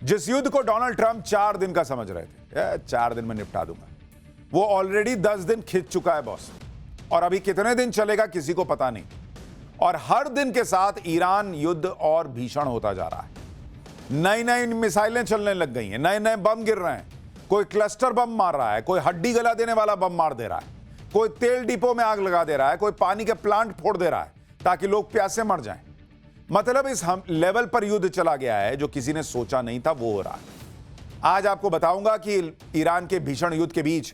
जिस युद्ध को डोनाल्ड ट्रंप 4 दिन का समझ रहे थे, 4 दिन में निपटा दूंगा, वो ऑलरेडी 10 दिन खिंच चुका है बॉस। और अभी कितने दिन चलेगा किसी को पता नहीं। और हर दिन के साथ ईरान युद्ध और भीषण होता जा रहा है। नई नई मिसाइलें चलने लग गई हैं, नए नए बम गिर रहे हैं। कोई क्लस्टर बम मार रहा है, कोई हड्डी गला देने वाला बम मार दे रहा है, कोई तेल डिपो में आग लगा दे रहा है, कोई पानी के प्लांट फोड़ दे रहा है ताकि लोग प्यासे मर जाएं। मतलब इस लेवल पर युद्ध चला गया है जो किसी ने सोचा नहीं था, वो हो रहा है। आज आपको बताऊंगा कि ईरान के भीषण युद्ध के बीच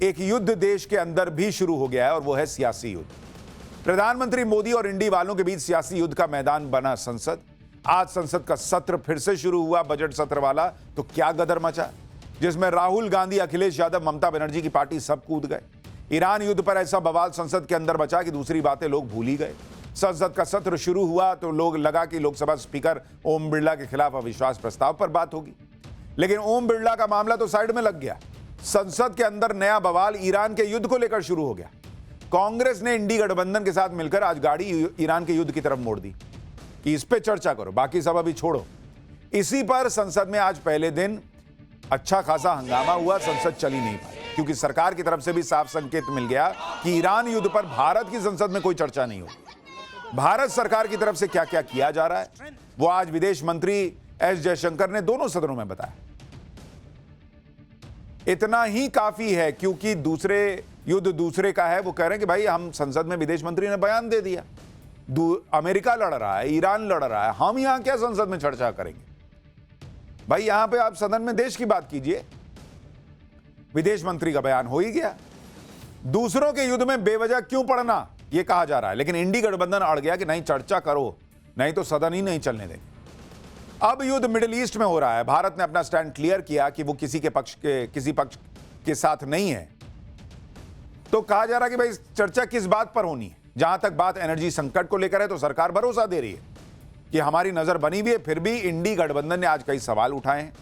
एक युद्ध देश के अंदर भी शुरू हो गया है और वो है सियासी युद्ध। प्रधानमंत्री मोदी और इंडी वालों के बीच सियासी युद्ध का मैदान बना संसद। आज संसद का सत्र फिर से शुरू हुआ, बजट सत्र वाला। तो क्या गदर मचा, जिसमें राहुल गांधी, अखिलेश यादव, ममता बनर्जी की पार्टी सब कूद गए। ईरान युद्ध पर ऐसा बवाल संसद के अंदर बचा कि दूसरी बातें लोग भूल ही गए। संसद का सत्र शुरू हुआ तो लोग लगा कि लोकसभा स्पीकर ओम बिरला के खिलाफ अविश्वास प्रस्ताव पर बात होगी, लेकिन ओम बिरला का मामला तो साइड में लग गया। संसद के अंदर नया बवाल ईरान के युद्ध को लेकर शुरू हो गया। कांग्रेस ने इंडी गठबंधन के साथ मिलकर आज गाड़ी ईरान के युद्ध की तरफ मोड़ दी कि इस पे चर्चा करो, बाकी सब अभी छोड़ो। इसी पर संसद में आज पहले दिन अच्छा खासा हंगामा हुआ। संसद चल ही नहीं पाई क्योंकि सरकार की तरफ से भी साफ संकेत मिल गया कि ईरान युद्ध पर भारत की संसद में कोई चर्चा नहीं होगी। भारत सरकार की तरफ से क्या क्या किया जा रहा है वो आज विदेश मंत्री एस जयशंकर ने दोनों सदनों में बताया। इतना ही काफी है क्योंकि दूसरे युद्ध दूसरे का है। वो कह रहे हैं कि भाई हम संसद में, विदेश मंत्री ने बयान दे दिया, अमेरिका लड़ रहा है, ईरान लड़ रहा है, हम यहां क्या संसद में चर्चा करेंगे। भाई यहां पे आप सदन में देश की बात कीजिए। विदेश मंत्री का बयान हो ही गया। दूसरों के युद्ध में बेवजह क्यों पड़ना, यह कहा जा रहा है, लेकिन इंडी गठबंधन अड़ गया कि नहीं, चर्चा करो, नहीं तो सदन ही नहीं चलने देंगे। अब युद्ध मिडिल ईस्ट में हो रहा है। भारत ने अपना स्टैंड क्लियर किया कि वो किसी पक्ष के साथ नहीं है। तो कहा जा रहा है कि भाई चर्चा किस बात पर होनी है। जहां तक बात एनर्जी संकट को लेकर है तो सरकार भरोसा दे रही है कि हमारी नजर बनी हुई है। फिर भी इंडी गठबंधन ने आज कई सवाल उठाए हैं।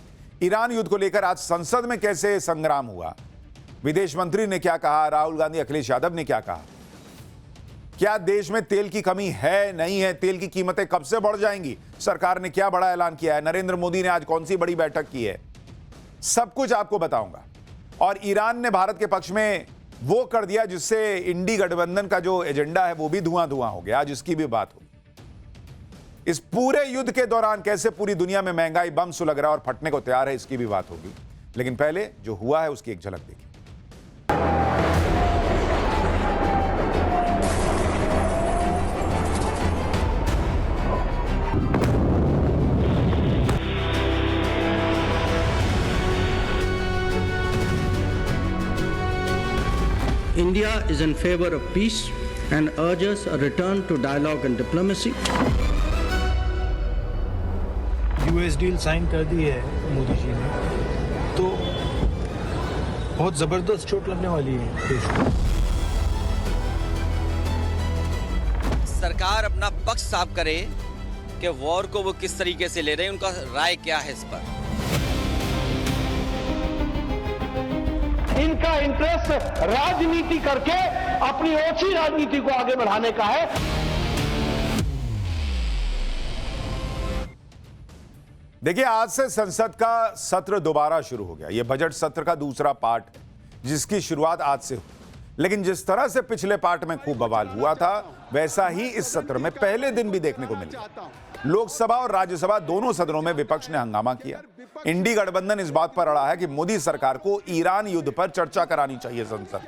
ईरान युद्ध को लेकर आज संसद में कैसे संग्राम हुआ, विदेश मंत्री ने क्या कहा, राहुल गांधी, अखिलेश यादव ने क्या कहा, क्या देश में तेल की कमी है, नहीं है, तेल की कीमतें कब से बढ़ जाएंगी, सरकार ने क्या बड़ा ऐलान किया है, नरेंद्र मोदी ने आज कौन सी बड़ी बैठक की है, सब कुछ आपको बताऊंगा। और ईरान ने भारत के पक्ष में वो कर दिया जिससे इंडी गठबंधन का जो एजेंडा है वो भी धुआं धुआं हो गया। आज इसकी भी बात होगी। इस पूरे युद्ध के दौरान कैसे पूरी दुनिया में महंगाई बम सुलग रहा है और फटने को तैयार है, इसकी भी बात होगी। लेकिन पहले जो हुआ है उसकी एक झलक देखिए। India is in favor of peace and urges a return to dialogue and diplomacy. US deal sign कर दी है मोदी जी ने, तो बहुत जबरदस्त चोट लगने वाली है देश को। सरकार अपना पक्ष साफ करे कि वॉर को वो किस तरीके से ले रहे हैं, उनका राय क्या है इस पर। इनका इंटरेस्ट राजनीति करके अपनी ओछी राजनीति को आगे बढ़ाने का है। देखिए, आज से संसद का सत्र दोबारा शुरू हो गया। यह बजट सत्र का दूसरा पार्ट है जिसकी शुरुआत आज से हुई। लेकिन जिस तरह से पिछले पार्ट में खूब बवाल हुआ था वैसा ही इस सत्र में पहले दिन भी देखने को मिला। लोकसभा और राज्यसभा दोनों सदनों में विपक्ष ने हंगामा किया। इंडी गठबंधन इस बात पर अड़ा है कि मोदी सरकार को ईरान युद्ध पर चर्चा करानी चाहिए संसद।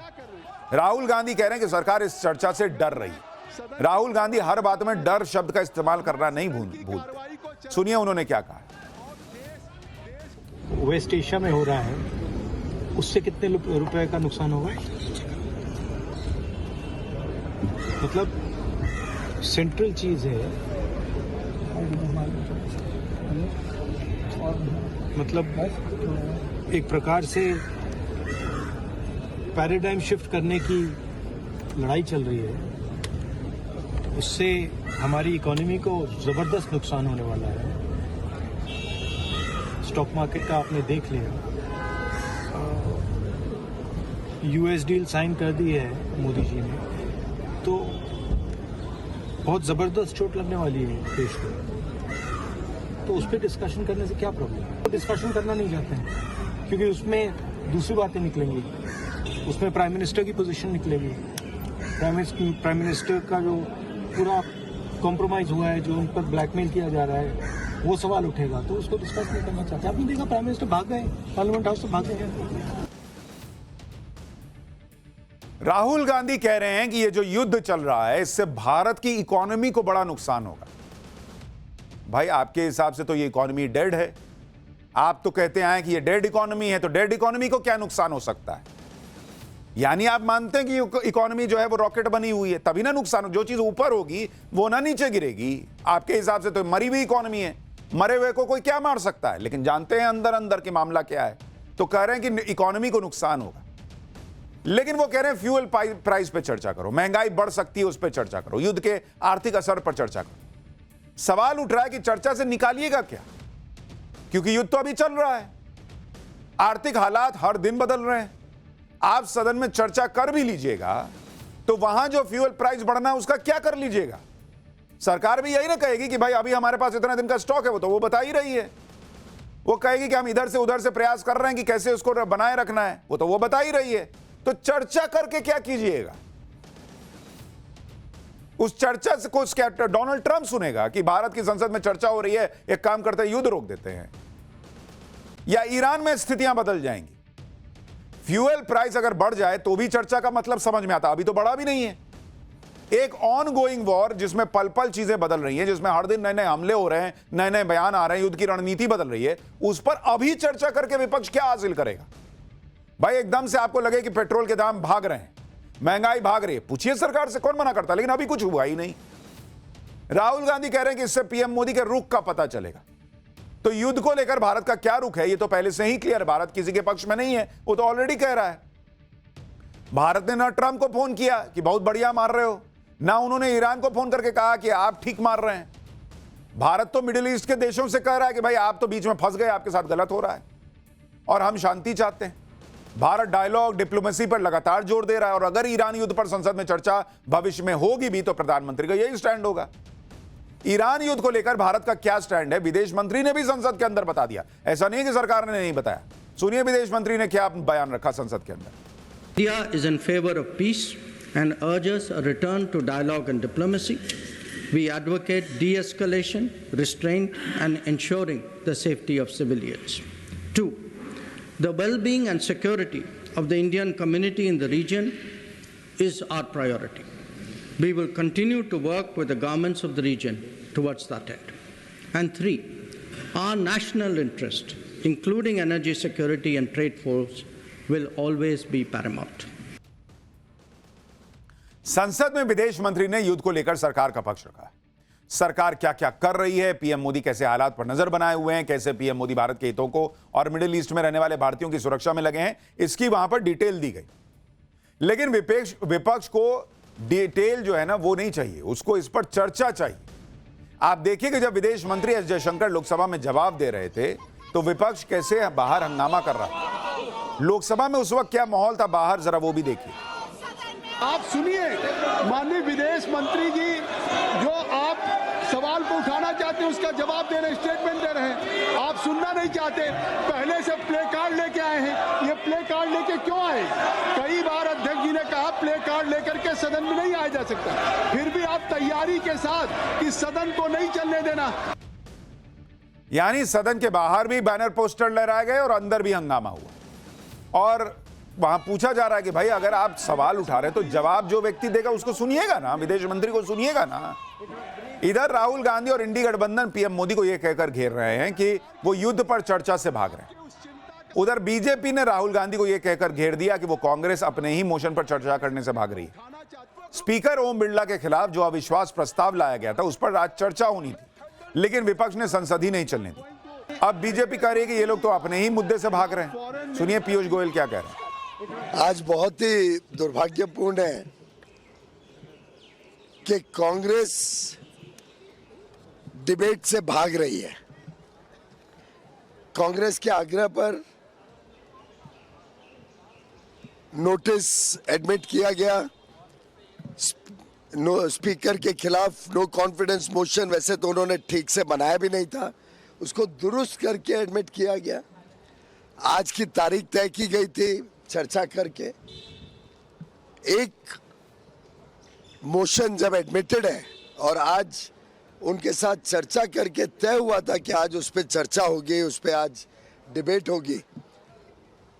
राहुल गांधी कह रहे हैं कि सरकार इस चर्चा से डर रही है। राहुल गांधी हर बात में डर शब्द का इस्तेमाल करना नहीं भूलते। सुनिए उन्होंने क्या कहा। वेस्ट एशिया में हो रहा है, उससे कितने रुपए का नुकसान होगा। मतलब सेंट्रल चीज है, मतलब एक प्रकार से पैराडाइम शिफ्ट करने की लड़ाई चल रही है। उससे हमारी इकोनॉमी को जबरदस्त नुकसान होने वाला है। स्टॉक मार्केट का आपने देख लिया। यूएस डील साइन कर दी है मोदी जी ने, तो बहुत जबरदस्त चोट लगने वाली है देश को। तो उस पर डिस्कशन करने से क्या प्रॉब्लम है। डिस्कशन करना नहीं चाहते हैं, क्योंकि उसमें दूसरी बातें निकलेंगी, उसमें प्राइम मिनिस्टर की पोजीशन निकलेगी, प्राइम मिनिस्टर का जो पूरा कॉम्प्रोमाइज हुआ है, जो उन पर ब्लैकमेल किया जा रहा है, वो सवाल उठेगा, तो उसको डिस्कस नहीं करना चाहते। आपने देखा प्राइम मिनिस्टर भाग गए, पार्लियामेंट हाउस से भाग गए। राहुल गांधी कह रहे हैं कि ये जो युद्ध चल रहा है इससे भारत की इकोनॉमी को बड़ा नुकसान होगा। भाई आपके हिसाब से तो ये इकोनॉमी डेड है। आप तो कहते हैं कि ये डेड इकोनॉमी है, तो डेड इकोनॉमी को क्या नुकसान हो सकता है? यानी आप मानते हैं कि इकोनॉमी जो है वो रॉकेट बनी हुई है, तभी ना नुकसान हो। जो चीज ऊपर होगी वो ना नीचे गिरेगी। आपके हिसाब से तो मरी हुई इकोनॉमी है, मरे हुए को कोई क्या मार सकता है? लेकिन जानते हैं अंदर अंदर के मामला क्या है, तो कह रहे हैं कि इकोनॉमी को नुकसान होगा। लेकिन वो कह रहे हैं फ्यूल प्राइस पे चर्चा करो, महंगाई बढ़ सकती है उस पर चर्चा करो, युद्ध के आर्थिक असर पर चर्चा करो। सवाल उठ रहा है कि चर्चा से निकालिएगा क्या? क्योंकि युद्ध तो अभी चल रहा है, आर्थिक हालात हर दिन बदल रहे हैं। आप सदन में चर्चा कर भी लीजिएगा तो वहां जो फ्यूल प्राइस बढ़ना है उसका क्या कर लीजिएगा? सरकार भी यही ना कहेगी कि भाई अभी हमारे पास इतना दिन का स्टॉक है, वो तो वो बता ही रही है। वो कहेगी कि हम इधर से उधर से प्रयास कर रहे हैं कि कैसे उसको बनाए रखना है, वो तो वो बता ही रही है। तो चर्चा करके क्या कीजिएगा? उस चर्चा से कुछ क्या डोनाल्ड ट्रंप सुनेगा कि भारत की संसद में चर्चा हो रही है, एक काम करते हैं युद्ध रोक देते हैं, या ईरान में स्थितियां बदल जाएंगी? फ्यूल प्राइस अगर बढ़ जाए तो भी चर्चा का मतलब समझ में आता, अभी तो बढ़ा भी नहीं है। एक ऑन गोइंग वॉर जिसमें पल पल चीजें बदल रही हैं, जिसमें हर दिन नए नए हमले हो रहे हैं, नए नए बयान आ रहे हैं, युद्ध की रणनीति बदल रही है, उस पर अभी चर्चा करके विपक्ष क्या हासिल करेगा? भाई एकदम से आपको लगे कि पेट्रोल के दाम भाग रहे हैं, महंगाई भाग रही है, पूछिए सरकार से, कौन मना करता? लेकिन अभी कुछ हुआ ही नहीं। राहुल गांधी कह रहे हैं कि इससे पीएम मोदी के रुख का पता चलेगा। तो युद्ध को लेकर भारत का क्या रुख है ये तो पहले से ही क्लियर है। भारत किसी के पक्ष में नहीं है, वो तो ऑलरेडी कह रहा है। भारत ने ना ट्रंप को फोन किया कि बहुत बढ़िया मार रहे हो, ना उन्होंने ईरान को फोन करके कहा कि आप ठीक मार रहे हैं। भारत तो मिडिल ईस्ट के देशों से कह रहा है कि भाई आप तो बीच में फंस गए, आपके साथ गलत हो रहा है और हम शांति चाहते हैं। भारत डायलॉग डिप्लोमेसी पर लगातार जोर दे रहा है, और अगर ईरान युद्ध पर संसद में चर्चा भविष्य में होगी भी तो प्रधानमंत्री का यही स्टैंड होगा। ईरान युद्ध को लेकर भारत का क्या स्टैंड है, विदेश मंत्री ने भी संसद के अंदर बता दिया। ऐसा नहीं है कि सरकार ने नहीं बताया। सुनिए विदेश मंत्री ने क्या बयान रखा संसद के अंदर। India is in favor of peace and urges a return to dialogue and diplomacy. We advocate de-escalation, restraint, and ensuring the safety of civilians. 2. The well-being and security of the Indian community in the region is our priority. We will continue to work with the governments of the region towards that end. And 3, our national interest, including energy security and trade flows, will always be paramount. संसद में विदेश मंत्री ने युद्ध को लेकर सरकार का पक्ष रखा। सरकार क्या क्या कर रही है, पीएम मोदी कैसे हालात पर नजर बनाए हुए हैं, कैसे पीएम मोदी भारत के हितों को और मिडिल ईस्ट में रहने वाले भारतीयों की सुरक्षा में लगे हैं, इसकी वहां पर डिटेल दी गई। लेकिन विपक्ष को डिटेल जो है ना वो नहीं चाहिए, उसको इस पर चर्चा चाहिए। आप देखिए कि जब विदेश मंत्री एस जयशंकर लोकसभा में जवाब दे रहे थे तो विपक्ष कैसे बाहर हंगामा कर रहा था। लोकसभा में उस वक्त क्या माहौल था बाहर, जरा वो भी देखिए। आप सुनिए माननीय विदेश मंत्री जी, जो आप सवाल को उठाना चाहते हैं उसका जवाब दे रहे, स्टेटमेंट दे रहे हैं। आप सुनना नहीं चाहते, पहले से प्ले कार्ड लेके आए हैं। ये प्ले कार्ड लेके क्यों आए? कई बार अध्यक्ष जी ने कहा प्ले कार्ड लेकर के सदन में नहीं आया जा सकता, फिर भी आप तैयारी के साथ इस सदन को नहीं चलने देना। यानी सदन के बाहर भी बैनर पोस्टर लहराए गए और अंदर भी हंगामा हुआ, और वहां पूछा जा रहा है कि भाई अगर आप सवाल उठा रहे तो जवाब जो व्यक्ति देगा उसको सुनिएगा ना, विदेश मंत्री को सुनिएगा ना। इधर राहुल गांधी और इंडी गठबंधन पीएम मोदी को यह कहकर घेर रहे हैं कि वो युद्ध पर चर्चा से भाग रहे हैं। उधर बीजेपी ने राहुल गांधी को यह कहकर घेर दिया कि वो कांग्रेस अपने ही मोशन पर चर्चा करने से भाग रही है। स्पीकर ओम बिरला के खिलाफ जो अविश्वास प्रस्ताव लाया गया था उस पर आज चर्चा होनी थी, लेकिन विपक्ष ने संसद ही नहीं चलने दी। अब बीजेपी कह रही है कि ये लोग तो अपने ही मुद्दे से भाग रहे हैं। सुनिए पीयूष गोयल क्या कह रहे हैं। आज बहुत ही दुर्भाग्यपूर्ण है कि कांग्रेस डिबेट से भाग रही है। कांग्रेस के आग्रह पर नोटिस एडमिट किया गया, स्पीकर के खिलाफ नो कॉन्फिडेंस मोशन वैसे तो उन्होंने ठीक से बनाया भी नहीं था, उसको दुरुस्त करके एडमिट किया गया। आज की तारीख तय की गई थी चर्चा करके। एक मोशन जब एडमिटेड है और आज उनके साथ चर्चा करके तय हुआ था कि आज उस पर चर्चा होगी, उस पर आज डिबेट होगी,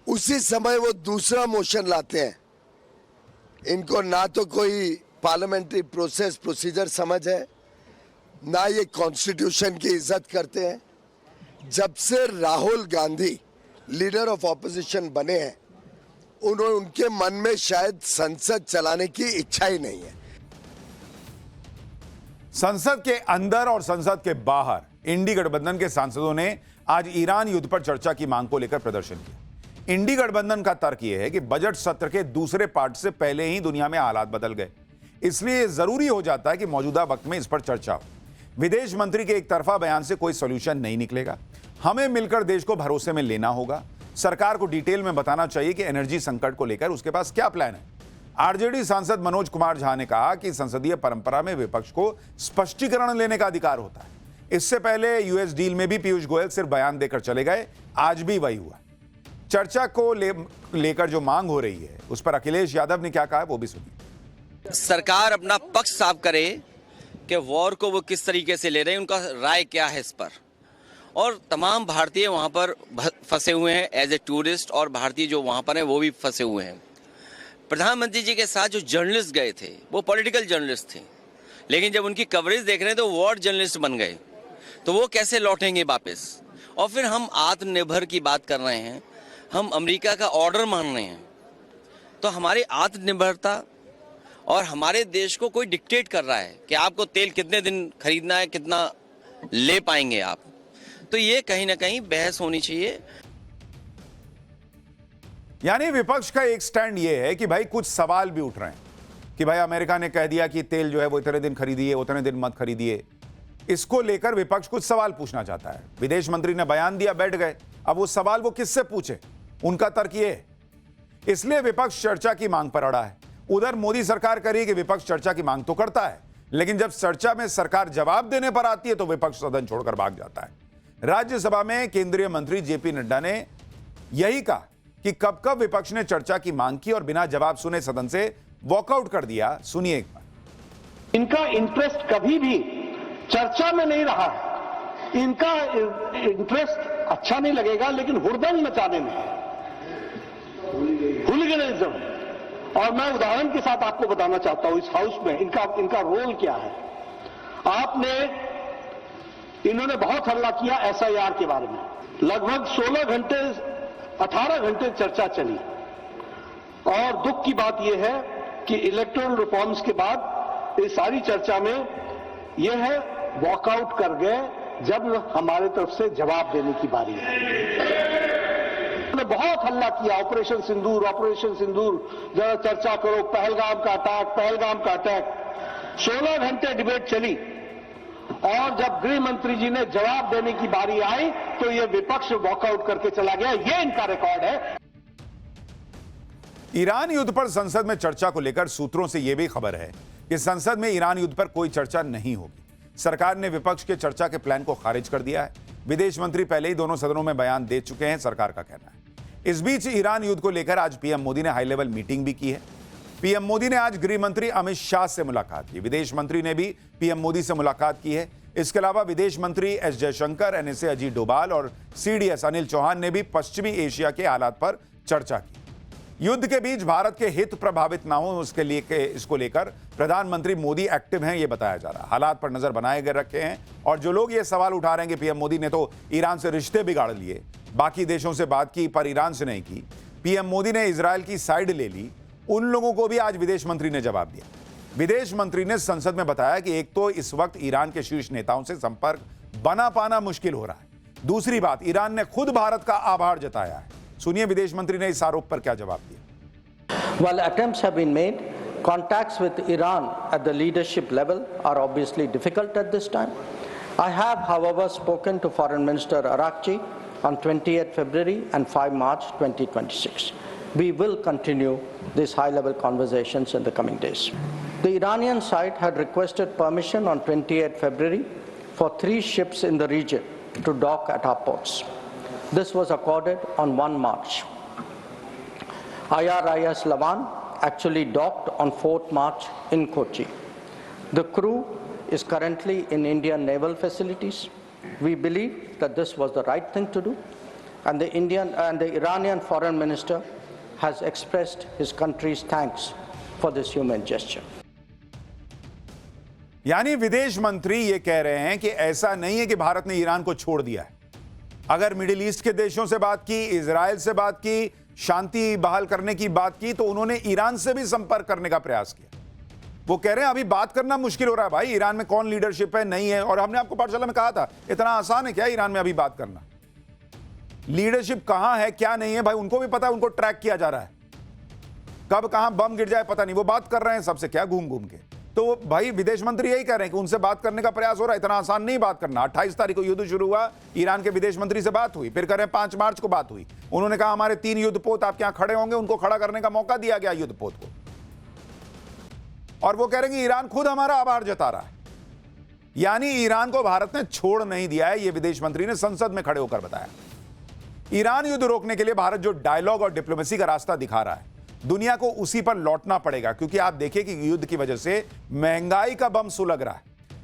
उसी समय वो दूसरा मोशन लाते हैं। इनको ना तो कोई पार्लियामेंट्री प्रोसीजर समझ है, ना ये कॉन्स्टिट्यूशन की इज्जत करते हैं। जब से Rahul Gandhi leader of opposition बने हैं, उनके मन में शायद संसद चलाने की इच्छा ही नहीं है। संसद के अंदर और संसद के बाहर इंडी गठबंधन के सांसदों ने आज ईरान युद्ध पर चर्चा की मांग को लेकर प्रदर्शन किया। इंडी गठबंधन का तर्क यह है कि बजट सत्र के दूसरे पार्ट से पहले ही दुनिया में हालात बदल गए, इसलिए जरूरी हो जाता है कि मौजूदा वक्त में इस पर चर्चा हो। विदेश मंत्री के एक तरफा बयान से कोई सॉल्यूशन नहीं निकलेगा। हमें मिलकर देश को भरोसे में लेना होगा। सरकार को डिटेल में बताना चाहिए कि एनर्जी संकट को लेकर उसके पास क्या प्लान है। आरजेडी सांसद मनोज कुमार झा ने कहा कि संसदीय परंपरा में विपक्ष को स्पष्टीकरण लेने का अधिकार होता है। इससे पहले यूएस डील में भी पीयूष गोयल सिर्फ बयान देकर चले गए, आज भी वही हुआ। चर्चा को लेकर जो मांग हो रही है उस पर अखिलेश यादव ने क्या कहा है वो भी सुनिए। सरकार अपना पक्ष साफ करे कि वॉर को वो किस तरीके से ले रहे हैं, उनका राय क्या है इस पर। और तमाम भारतीय वहाँ पर फंसे हुए हैं एज ए टूरिस्ट, और भारतीय जो वहाँ पर हैं वो भी फंसे हुए हैं। प्रधानमंत्री जी के साथ जो जर्नलिस्ट गए थे वो पॉलिटिकल जर्नलिस्ट थे, लेकिन जब उनकी कवरेज देख रहे हैं तो वॉर जर्नलिस्ट बन गए, तो वो कैसे लौटेंगे वापस। और फिर हम आत्मनिर्भर की बात कर रहे हैं, हम अमेरिका का ऑर्डर मान रहे हैं, तो हमारी आत्मनिर्भरता और हमारे देश को कोई डिक्टेट कर रहा है कि आपको तेल कितने दिन खरीदना है, कितना ले पाएंगे आप, तो ये कहीं ना कहीं बहस होनी चाहिए। यानी विपक्ष का एक स्टैंड ये है कि भाई कुछ सवाल भी उठ रहे हैं कि भाई अमेरिका ने कह दिया कि तेल जो है वो इतने दिन खरीदिए, उतने दिन मत खरीदिए। इसको लेकर विपक्ष कुछ सवाल पूछना चाहता है। विदेश मंत्री ने बयान दिया, बैठ गए। अब वो सवाल वो किससे पूछे, उनका तर्क ये है। इसलिए विपक्ष चर्चा की मांग पर अड़ा है। उधर मोदी सरकार कह रही है कि विपक्ष चर्चा की मांग तो करता है, लेकिन जब चर्चा में सरकार जवाब देने पर आती है तो विपक्ष सदन छोड़कर भाग जाता है। राज्यसभा में केंद्रीय मंत्री जेपी नड्डा ने यही कहा कि कब कब विपक्ष ने चर्चा की मांग की और बिना जवाब सुने सदन से वॉकआउट कर दिया। सुनिए एक बार। इनका इंटरेस्ट कभी भी चर्चा में नहीं रहा है। इनका इंटरेस्ट अच्छा नहीं लगेगा लेकिन हुड़दंग मचाने में है, हुलिगनिज्म। और मैं उदाहरण के साथ आपको बताना चाहता हूं इस हाउस में इनका रोल क्या है। इन्होंने बहुत हल्ला किया एसआईआर के बारे में। लगभग 18 घंटे चर्चा चली, और दुख की बात यह है कि इलेक्टोरल रिफॉर्म्स के बाद इस सारी चर्चा में यह है वॉकआउट कर गए जब हमारे तरफ से जवाब देने की बारी है। उन्होंने बहुत हल्ला किया, ऑपरेशन सिंदूर, जरा चर्चा करो, पहलगाम का अटैक। 16 घंटे डिबेट चली, और जब गृह मंत्री जी ने जवाब देने की बारी आई तो यह विपक्ष वॉकआउट करके चला गया। यह इनका रिकॉर्ड है। ईरान युद्ध पर संसद में चर्चा को लेकर सूत्रों से यह भी खबर है कि संसद में ईरान युद्ध पर कोई चर्चा नहीं होगी। सरकार ने विपक्ष के चर्चा के प्लान को खारिज कर दिया है। विदेश मंत्री पहले ही दोनों सदनों में बयान दे चुके हैं, सरकार का कहना है। इस बीच ईरान युद्ध को लेकर आज पीएम मोदी ने हाई लेवल मीटिंग भी की है। पीएम मोदी ने आज गृह मंत्री अमित शाह से मुलाकात की। विदेश मंत्री ने भी पीएम मोदी से मुलाकात की है। इसके अलावा विदेश मंत्री एस जयशंकर, एनएसए अजीत डोभाल और सीडीएस अनिल चौहान ने भी पश्चिमी एशिया के हालात पर चर्चा की। युद्ध के बीच भारत के हित प्रभावित ना हो इसको लेकर प्रधानमंत्री मोदी एक्टिव हैं, ये बताया जा रहा है। हालात पर नजर बनाए गए रखे हैं, और जो लोग ये सवाल उठा रहे हैं कि पीएम मोदी ने तो ईरान से रिश्ते बिगाड़ लिए, बाकी देशों से बात की पर ईरान से नहीं की, पीएम मोदी ने इजरायल की साइड ले ली, उन लोगों को भी आज विदेश मंत्री ने जवाब दिया। विदेश मंत्री ने संसद में बताया कि एक तो इस वक्त ईरान के शीर्ष नेताओं से संपर्क बना पाना मुश्किल हो रहा है, दूसरी बात ईरान ने खुद भारत का आभार जताया है। सुनिए विदेश मंत्री ने इस आरोप पर क्या जवाब दिया। While attempts have been made, contacts with Iran at the leadership level are obviously difficult at this time. I have, however, spoken to Foreign Minister Arakchi on 28 February and 5 March 2026. We will continue these high-level conversations in the coming days. The Iranian side had requested permission on 28 February for 3 ships in the region to dock at our ports. This was accorded on 1 March. IRIS Lavan actually docked on 4th March in Kochi. The crew is currently in Indian naval facilities. We believe that this was the right thing to do, and the Iranian foreign minister has expressed his country's thanks for this human gesture. यानी विदेश मंत्री ये कह रहे हैं कि ऐसा नहीं है कि भारत ने ईरान को छोड़ दिया है। अगर मिडिल ईस्ट के देशों से बात की, इजराइल से बात की, शांति बहाल करने की बात की, तो उन्होंने ईरान से भी संपर्क करने का प्रयास किया। वो कह रहे हैं अभी बात करना मुश्किल हो रहा है भाई, ईरान में कौन लीडरशिप है, नहीं है। और हमने आपको पाठशाला में कहा था, इतना आसान है क्या ईरान में अभी बात करना? लीडरशिप कहां है, क्या नहीं है भाई, उनको भी पता है, उनको ट्रैक किया जा रहा है। कब कहां बम गिर जाए पता नहीं, वो बात कर रहे हैं सबसे, क्या घूम घूम के। तो भाई विदेश मंत्री यही कह रहे हैं कि उनसे बात करने का प्रयास हो रहा है, इतना आसान नहीं बात करना। 28 तारीख को युद्ध शुरू हुआ, ईरान के विदेश मंत्री से बात हुई, फिर कह रहे हैं 5 मार्च को बात हुई। उन्होंने कहा हमारे 3 युद्धपोत आपके यहां खड़े होंगे, उनको खड़ा करने का मौका दिया गया युद्धपोत को। और वो कह रहे हैं कि ईरान खुद हमारा आभार जता रहा है। यानी ईरान को भारत ने छोड़ नहीं दिया है, यह विदेश मंत्री ने संसद में खड़े होकर बताया। ईरान युद्ध रोकने के लिए भारत जो डायलॉग और डिप्लोमेसी का रास्ता दिखा रहा है, दुनिया को उसी पर लौटना पड़ेगा। क्योंकि आप देखिए कि युद्ध की वजह से महंगाई का बम सुलग रहा है।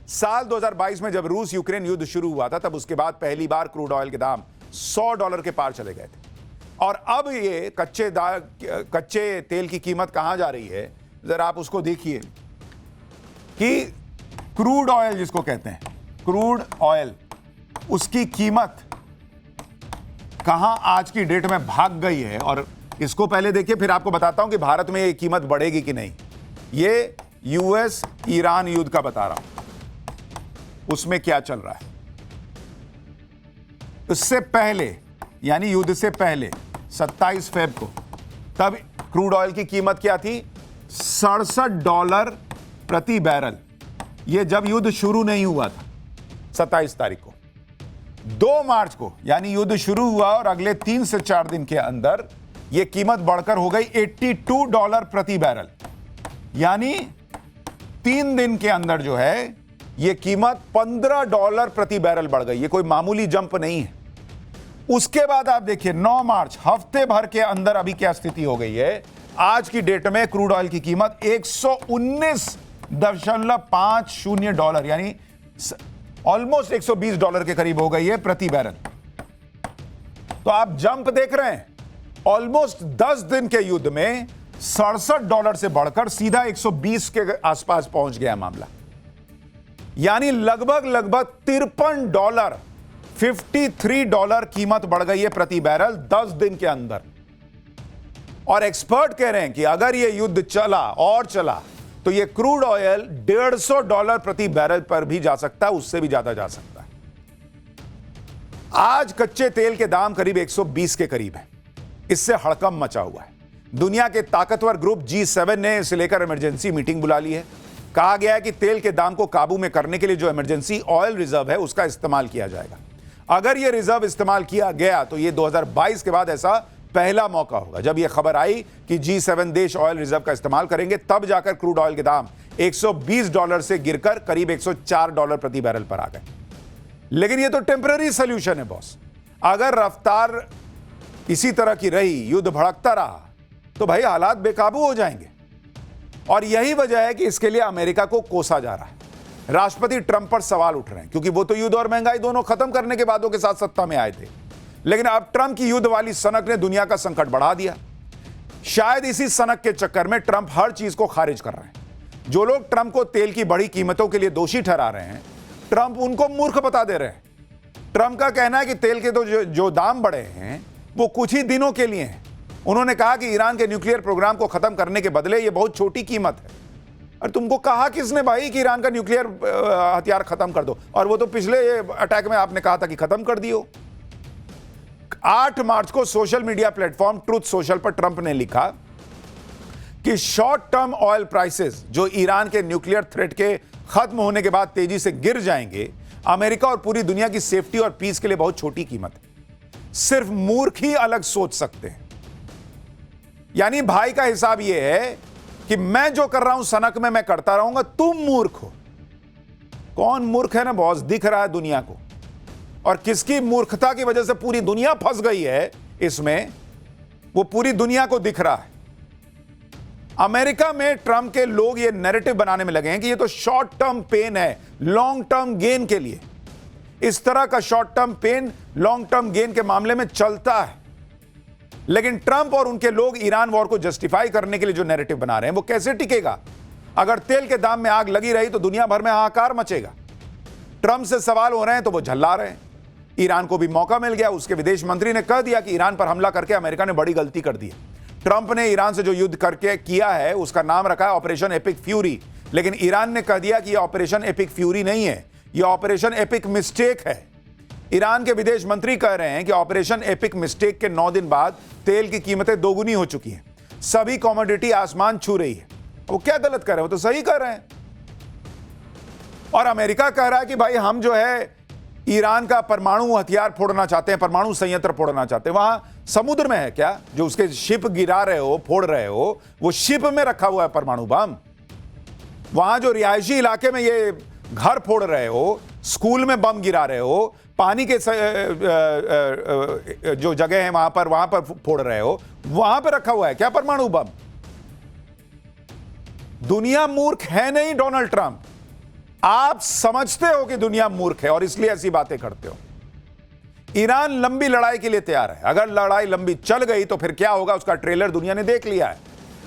साल 2022 में जब रूस यूक्रेन युद्ध शुरू हुआ था, तब उसके बाद पहली बार क्रूड ऑयल के दाम $100 के पार चले गए थे। और अब ये कच्चे तेल की कीमत कहां जा रही है, जरा आप उसको देखिए कि क्रूड ऑयल जिसको कहते हैं, क्रूड ऑयल, उसकी कीमत कहां आज की डेट में भाग गई है। और इसको पहले देखिए, फिर आपको बताता हूं कि भारत में ये कीमत बढ़ेगी कि नहीं। ये यूएस ईरान युद्ध का बता रहा हूं, उसमें क्या चल रहा है। उससे पहले, यानी युद्ध से पहले 27 फरवरी को, तब क्रूड ऑयल की कीमत क्या थी? $67 प्रति बैरल। यह जब युद्ध शुरू नहीं हुआ था, 27 तारीख को। 2 मार्च को, यानी युद्ध शुरू हुआ और अगले 3 से 4 दिन के अंदर यह कीमत बढ़कर हो गई $82 प्रति बैरल। यानी 3 दिन के अंदर जो है यह कीमत $15 प्रति बैरल बढ़ गई। यह कोई मामूली जंप नहीं है। उसके बाद आप देखिए 9 मार्च, हफ्ते भर के अंदर अभी क्या स्थिति हो गई है। आज की डेट में क्रूड ऑयल की कीमत $119.50, यानी ऑलमोस्ट $120 के करीब हो गई है प्रति बैरल। तो आप जंप देख रहे हैं। ऑलमोस्ट 10 दिन के युद्ध में $67 से बढ़कर सीधा 120 के आसपास पहुंच गया मामला। यानी लगभग $53, $53 कीमत बढ़ गई है प्रति बैरल 10 दिन के अंदर। और एक्सपर्ट कह रहे हैं कि अगर यह युद्ध चला तो यह क्रूड ऑयल $150 प्रति बैरल पर भी जा सकता है, उससे भी ज्यादा जा सकता है। आज कच्चे तेल के दाम करीब 120 के करीब है। इससे हड़कंप मचा हुआ है। दुनिया के ताकतवर ग्रुप G7 ने इसे लेकर इमरजेंसी मीटिंग बुला ली है। कहा गया है कि तेल के दाम को काबू में करने के लिए जो इमरजेंसी ऑयल रिजर्व है, उसका इस्तेमाल किया जाएगा। अगर यह रिजर्व इस्तेमाल किया गया तो यह 2022 के बाद ऐसा पहला मौका होगा जब यह खबर आई कि G7 देश ऑयल रिजर्व का इस्तेमाल करेंगे। तब जाकर क्रूड ऑयल के दाम $120 से गिरकर करीब $104 प्रति बैरल पर आ गए। लेकिन यह तो टेम्पररी सॉल्यूशन है बॉस। अगर रफ्तार इसी तरह की रही, युद्ध भड़कता रहा, तो भाई हालात बेकाबू हो जाएंगे। और यही वजह है कि इसके लिए अमेरिका को कोसा जा रहा है। राष्ट्रपति ट्रंप पर सवाल उठ रहे हैं, क्योंकि वो तो युद्ध और महंगाई दोनों खत्म करने के वादों के साथ सत्ता में आए थे। लेकिन अब ट्रंप की युद्ध वाली सनक ने दुनिया का संकट बढ़ा दिया। शायद इसी सनक के चक्कर में ट्रंप हर चीज को खारिज कर रहे हैं। जो लोग ट्रंप को तेल की बढ़ी कीमतों के लिए दोषी ठहरा रहे हैं, ट्रंप उनको मूर्ख बता दे रहे हैं। ट्रंप का कहना है कि तेल के तो जो दाम बढ़े हैं वो कुछ ही दिनों के लिए हैं। उन्होंने कहा कि ईरान के न्यूक्लियर प्रोग्राम को खत्म करने के बदले ये बहुत छोटी कीमत है। और तुमको कहा किसने भाई कि ईरान का न्यूक्लियर हथियार खत्म कर दो? और वो तो पिछले अटैक में आपने कहा था कि खत्म कर दियो। 8 मार्च को social media platform truth social पर ट्रंप ने लिखा कि शॉर्ट टर्म ऑयल प्राइसेस जो ईरान के न्यूक्लियर थ्रेट के खत्म होने के बाद तेजी से गिर जाएंगे, अमेरिका और पूरी दुनिया की सेफ्टी और पीस के लिए बहुत छोटी कीमत है। सिर्फ मूर्ख ही अलग सोच सकते हैं। यानी भाई का हिसाब यह है कि मैं जो कर रहा हूं सनक में मैं करता रहूंगा, तुम मूर्ख हो। कौन मूर्ख है ना बॉस? दिख रहा है दुनिया को। और किसकी मूर्खता की वजह से पूरी दुनिया फंस गई है इसमें, वो पूरी दुनिया को दिख रहा है। अमेरिका में ट्रंप के लोग ये नैरेटिव बनाने में लगे हैं कि ये तो शॉर्ट टर्म पेन है लॉन्ग टर्म गेन के लिए। इस तरह का short term pain long term gain के मामले में चलता है, लेकिन ट्रंप और उनके लोग ईरान वॉर को जस्टिफाई करने के लिए जो नैरेटिव बना रहे हैं वो कैसे टिकेगा? अगर तेल के दाम में आग लगी रही तो दुनिया भर में हाहाकार मचेगा। ट्रंप से सवाल हो रहे हैं तो वो झल्ला रहे हैं। ईरान को भी मौका मिल गया, उसके विदेश मंत्री ने कह दिया कि ईरान पर हमला करके अमेरिका ने बड़ी गलती कर दी है। ट्रंप ने ईरान से जो युद्ध करके किया है उसका नाम रखा है ऑपरेशन एपिक फ्यूरी, लेकिन ईरान ने कह दिया कि यह ऑपरेशन एपिक फ्यूरी नहीं है, यह ऑपरेशन एपिक मिस्टेक है। ईरान के विदेश मंत्री कह रहे हैं कि ऑपरेशन एपिक मिस्टेक के 9 दिन बाद तेल की कीमतें दोगुनी हो चुकी हैं, सभी कमोडिटी आसमान छू रही है। वो क्या गलत कर रहे हैं? वो तो सही कर रहे हैं। और अमेरिका कह रहा है कि भाई हम जो है ईरान का परमाणु हथियार फोड़ना चाहते हैं, परमाणु संयंत्र फोड़ना चाहते हैं। वहां समुद्र में है क्या? जो उसके शिप गिरा रहे हो, फोड़ रहे हो, वो शिप में रखा हुआ है परमाणु बम। वहां जो रिहायशी इलाके में ये घर फोड़ रहे हो, स्कूल में बम गिरा रहे हो, पानी के जो जगह है वहां पर फोड़ रहे हो, वहां पर रखा हुआ है क्या परमाणु बम? दुनिया मूर्ख है नहीं डोनाल्ड ट्रंप, आप समझते हो कि दुनिया मूर्ख है और इसलिए ऐसी बातें करते हो। ईरान लंबी लड़ाई के लिए तैयार है। अगर लड़ाई लंबी चल गई तो फिर क्या होगा उसका ट्रेलर दुनिया ने देख लिया है।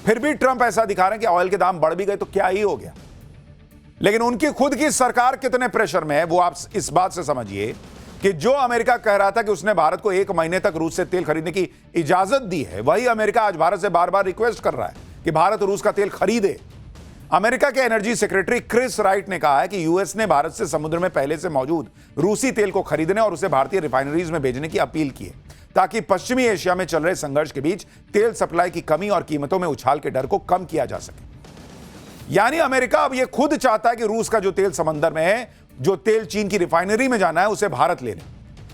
फिर भी ट्रंप ऐसा दिखा रहे हैं कि ऑयल के दाम बढ़ भी गए तो क्या ही हो गया। लेकिन उनकी खुद की सरकार कितने प्रेशर में है वो आप इस बात से समझिए कि जो अमेरिका कह रहा था कि उसने भारत को 1 महीने तक रूस से तेल खरीदने की इजाजत दी है, वही अमेरिका आज भारत से बार बार रिक्वेस्ट कर रहा है कि भारत रूस का तेल खरीदे। अमेरिका के एनर्जी सेक्रेटरी क्रिस राइट ने कहा है कि यूएस ने भारत से समुद्र में पहले से मौजूद रूसी तेल को खरीदने और उसे भारतीय रिफाइनरीज में भेजने की अपील की है, ताकि पश्चिमी एशिया में चल रहे संघर्ष के बीच तेल सप्लाई की कमी और कीमतों में उछाल के डर को कम किया जा सके। यानी अमेरिका अब यह खुद चाहता है कि रूस का जो तेल समंदर में है, जो तेल चीन की रिफाइनरी में जाना है, उसे भारत ले ले,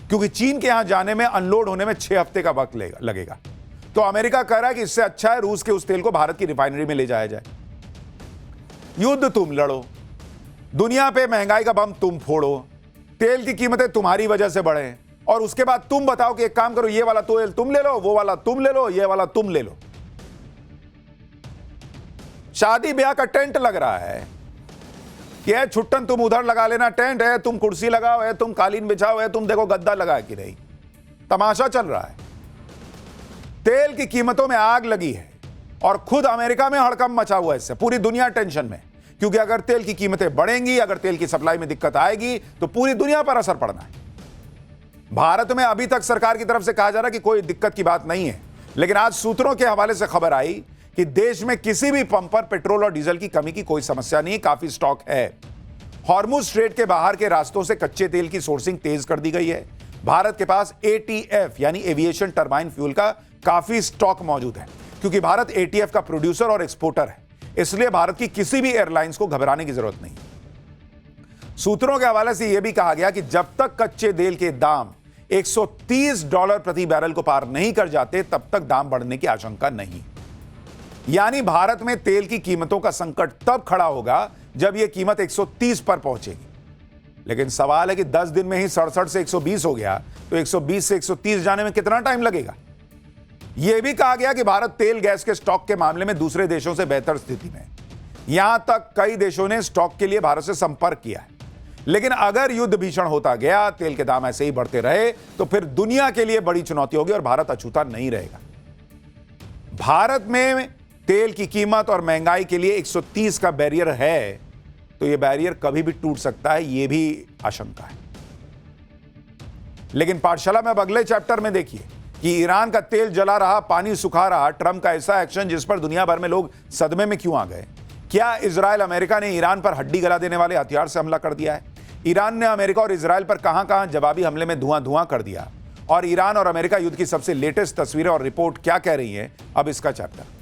क्योंकि चीन के यहां जाने में, अनलोड होने में 6 हफ्ते का वक्त लगेगा। तो अमेरिका कह रहा है कि इससे अच्छा है रूस के उस तेल को भारत की रिफाइनरी में ले जाया जाए। युद्ध तुम लड़ो, दुनिया पे महंगाई का बम तुम फोड़ो, तेल की कीमतें तुम्हारी वजह से बढ़े, और उसके बाद तुम बताओ कि एक काम करो, ये वाला तेल तुम ले लो, वो वाला तुम ले लो, ये वाला तुम ले लो। शादी ब्याह का टेंट लग रहा है कि है छुट्टन तुम उधर लगा लेना टेंट, है तुम कुर्सी लगाओ, है तुम कालीन बिछाओ, है तुम देखो गद्दा लगा कि नहीं। तमाशा चल रहा है। तेल की कीमतों में आग लगी है और खुद अमेरिका में हड़कंप मचा हुआ है इससे, पूरी दुनिया टेंशन में, क्योंकि अगर तेल की कीमतें बढ़ेंगी, अगर तेल की सप्लाई में दिक्कत आएगी तो पूरी दुनिया पर असर पड़ना है। भारत में अभी तक सरकार की तरफ से कहा जा रहा है कि कोई दिक्कत की बात नहीं है, लेकिन आज सूत्रों के हवाले से खबर आई कि देश में किसी भी पंप पर पेट्रोल और डीजल की कमी की कोई समस्या नहीं, काफी स्टॉक है। हॉर्मुज स्ट्रेट के बाहर के रास्तों से कच्चे तेल की सोर्सिंग तेज कर दी गई है। भारत के पास एटीएफ यानी एविएशन टरबाइन फ्यूल का काफी स्टॉक मौजूद है, क्योंकि भारत एटीएफ का प्रोड्यूसर और एक्सपोर्टर है, इसलिए भारत की किसी भी एयरलाइंस को घबराने की जरूरत नहीं। सूत्रों के हवाले से यह भी कहा गया कि जब तक कच्चे तेल के दाम $130 प्रति बैरल को पार नहीं कर जाते, तब तक दाम बढ़ने की आशंका नहीं। यानी भारत में तेल की कीमतों का संकट तब खड़ा होगा जब यह कीमत 130 पर पहुंचेगी। लेकिन सवाल है कि 10 दिन में ही 67 से 120 हो गया, तो 120 से 130 जाने में कितना टाइम लगेगा। यह भी कहा गया कि भारत तेल गैस के स्टॉक के मामले में दूसरे देशों से बेहतर स्थिति में, यहां तक कई देशों ने स्टॉक के लिए भारत से संपर्क किया है। लेकिन अगर युद्ध भीषण होता गया, तेल के दाम ऐसे ही बढ़ते रहे, तो फिर दुनिया के लिए बड़ी चुनौती होगी और भारत अछूता नहीं रहेगा। भारत में तेल की कीमत और महंगाई के लिए 130 का बैरियर है, तो यह बैरियर कभी भी टूट सकता है, यह भी आशंका है। लेकिन पाठशाला में अब अगले चैप्टर में देखिए कि ईरान का तेल जला रहा, पानी सुखा रहा ट्रंप का ऐसा एक्शन जिस पर दुनिया भर में लोग सदमे में क्यों आ गए। क्या इजराइल अमेरिका ने ईरान पर हड्डी गला देने वाले हथियार से हमला कर दिया है? ईरान ने अमेरिका और इजराइल पर कहां-कहां जवाबी हमले में धुआं कर दिया, और ईरान और अमेरिका युद्ध की सबसे लेटेस्ट तस्वीरें और रिपोर्ट क्या कह रही है, अब इसका चैप्टर।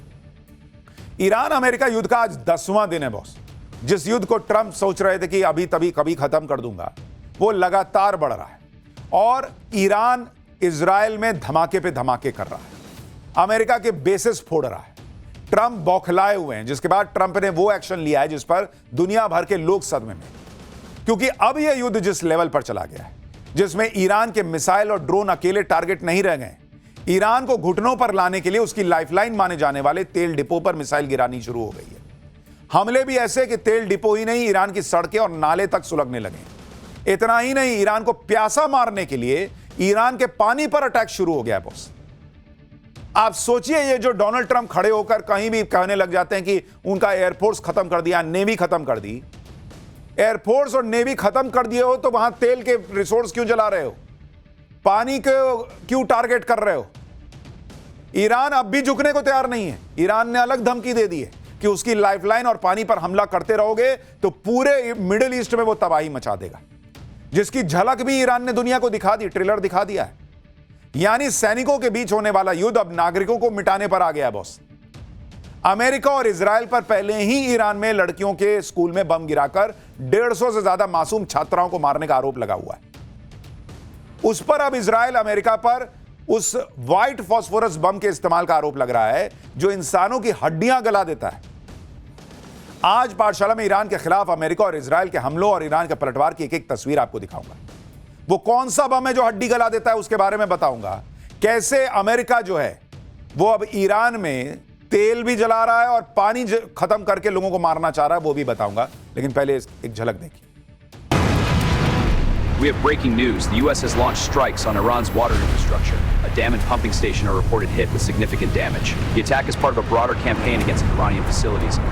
ईरान अमेरिका युद्ध का आज 10वां दिन है बॉस। जिस युद्ध को ट्रंप सोच रहे थे कि अभी तभी कभी खत्म कर दूंगा, वो लगातार बढ़ रहा है और ईरान इजराइल में धमाके पे धमाके कर रहा है, अमेरिका के बेसिस फोड़ रहा है। ट्रंप बौखलाए हुए हैं, जिसके बाद ट्रंप ने वो एक्शन लिया है जिस पर दुनिया भर के लोग सदमे में, क्योंकि अब यह युद्ध जिस लेवल पर चला गया है, जिसमें ईरान के मिसाइल और ड्रोन अकेले टारगेट नहीं रह गए। ईरान को घुटनों पर लाने के लिए उसकी लाइफलाइन माने जाने वाले तेल डिपो पर मिसाइल गिरानी शुरू हो गई है। हमले भी ऐसे कि तेल डिपो ही नहीं, ईरान की सड़कें और नाले तक सुलगने लगे। इतना ही नहीं, ईरान को प्यासा मारने के लिए ईरान के पानी पर अटैक शुरू हो गया बॉस। आप सोचिए, ये जो डोनाल्ड ट्रंप खड़े होकर कहीं भी कहने लग जाते हैं कि उनका एयरफोर्स खत्म कर दिया, नेवी खत्म कर दी। एयरफोर्स और नेवी खत्म कर दिए हो तो वहां तेल के रिसोर्स क्यों जला रहे हो? पानी को क्यों टारगेट कर रहे हो? ईरान अब भी झुकने को तैयार नहीं है। ईरान ने अलग धमकी दे दी है कि उसकी लाइफलाइन और पानी पर हमला करते रहोगे तो पूरे मिडिल ईस्ट में वो तबाही मचा देगा, जिसकी झलक भी ईरान ने दुनिया को दिखा दी, ट्रेलर दिखा दिया है। यानी सैनिकों के बीच होने वाला युद्ध अब नागरिकों को मिटाने पर आ गया बॉस। अमेरिका और इजराइल पर पहले ही ईरान में लड़कियों के स्कूल में बम गिराकर 150 से ज्यादा मासूम छात्राओं को मारने का आरोप लगा हुआ है। उस पर अब इजराइल अमेरिका पर उस व्हाइट फास्फोरस बम के इस्तेमाल का आरोप लग रहा है जो इंसानों की हड्डियां गला देता है। आज पाठशाला में ईरान के खिलाफ अमेरिका और इजराइल के हमलों और ईरान के पलटवार की एक एक तस्वीर आपको दिखाऊंगा। वो कौन सा बम है जो हड्डी गला देता है उसके बारे में बताऊंगा। कैसे अमेरिका जो है वो अब ईरान में तेल भी जला रहा है और पानी खत्म करके लोगों को मारना चाह रहा है, वो भी बताऊंगा। लेकिन पहले एक झलक देखिए। We have breaking news. The U.S. has launched strikes on Iran's water infrastructure. A dam and pumping station are reported hit with significant damage. The attack is part of a broader campaign against Iranian facilities.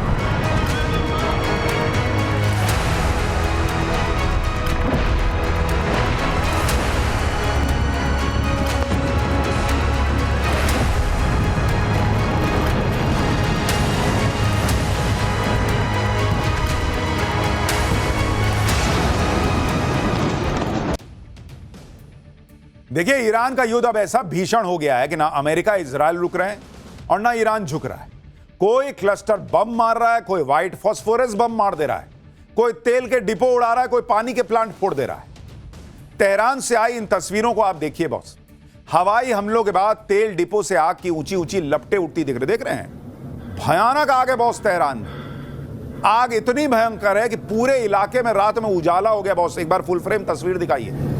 देखिए, Iran का युद्ध अब ऐसा भीषण हो गया है कि ना अमेरिका इजराइल रुक रहे हैं और ना ईरान झुक रहा है। कोई क्लस्टर बम मार रहा है, कोई व्हाइट फास्फोरस बम मार दे रहा है, कोई तेल के डिपो उड़ा रहा है, कोई पानी के प्लांट फोड़ दे रहा है। तेहरान से आई इन तस्वीरों को आप देखिए बॉस। हवाई हमलों के बाद तेल डिपो से आग की ऊंची ऊंची लपटें उठती देख रहे हैं। भयानक आग है बॉस तेहरान में। आग इतनी भयंकर है कि पूरे इलाके में रात में उजाला हो गया बॉस। एक बार फुल फ्रेम तस्वीर दिखाइए,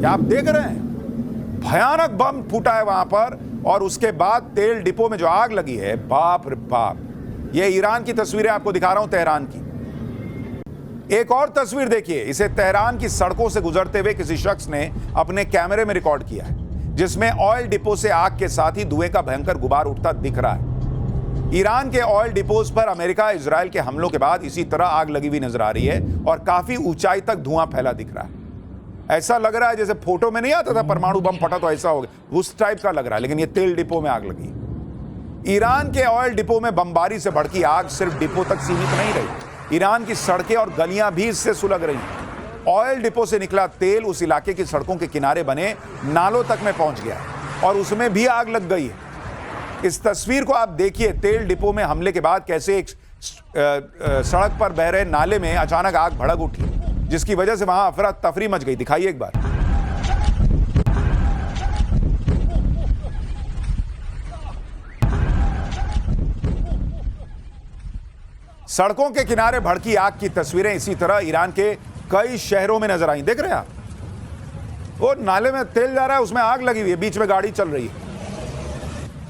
आप देख रहे हैं भयानक बम फूटा है वहां पर। और उसके बाद तेल डिपो में जो आग लगी है, बाप रे बाप। ये ईरान की तस्वीरें आपको दिखा रहा हूं तेहरान की। एक और तस्वीर देखिए, इसे तेहरान की सड़कों से गुजरते हुए किसी शख्स ने अपने कैमरे में रिकॉर्ड किया है, जिसमें ऑयल डिपो से आग के साथ ही धुएं का भयंकर गुबार उठता दिख रहा है। ईरान के ऑयल डिपोज पर अमेरिका इजराइल के हमलों के बाद इसी तरह आग लगी हुई नजर आ रही है और काफी ऊंचाई तक धुआं फैला दिख रहा है। ऐसा लग रहा है जैसे फोटो में नहीं आता था परमाणु बम फटा तो ऐसा हो गया, उस टाइप का लग रहा है। लेकिन ये तेल डिपो में आग लगी। ईरान के ऑयल डिपो में बमबारी से भड़की आग सिर्फ डिपो तक सीमित नहीं रही, ईरान की सड़कें और गलियां भी इससे सुलग रही। ऑयल डिपो से निकला तेल उस इलाके की सड़कों के किनारे बने नालों तक में पहुंच गया और उसमें भी आग लग गई है। इस तस्वीर को आप देखिए, तेल डिपो में हमले के बाद कैसे एक सड़क पर बह रहे नाले में अचानक आग भड़क उठी, जिसकी वजह से वहां अफरा तफरी मच गई। दिखाइए एक बार। सड़कों के किनारे भड़की आग की तस्वीरें इसी तरह ईरान के कई शहरों में नजर आई। देख रहे हैं आप, वो नाले में तेल जा रहा है, उसमें आग लगी हुई है, बीच में गाड़ी चल रही है।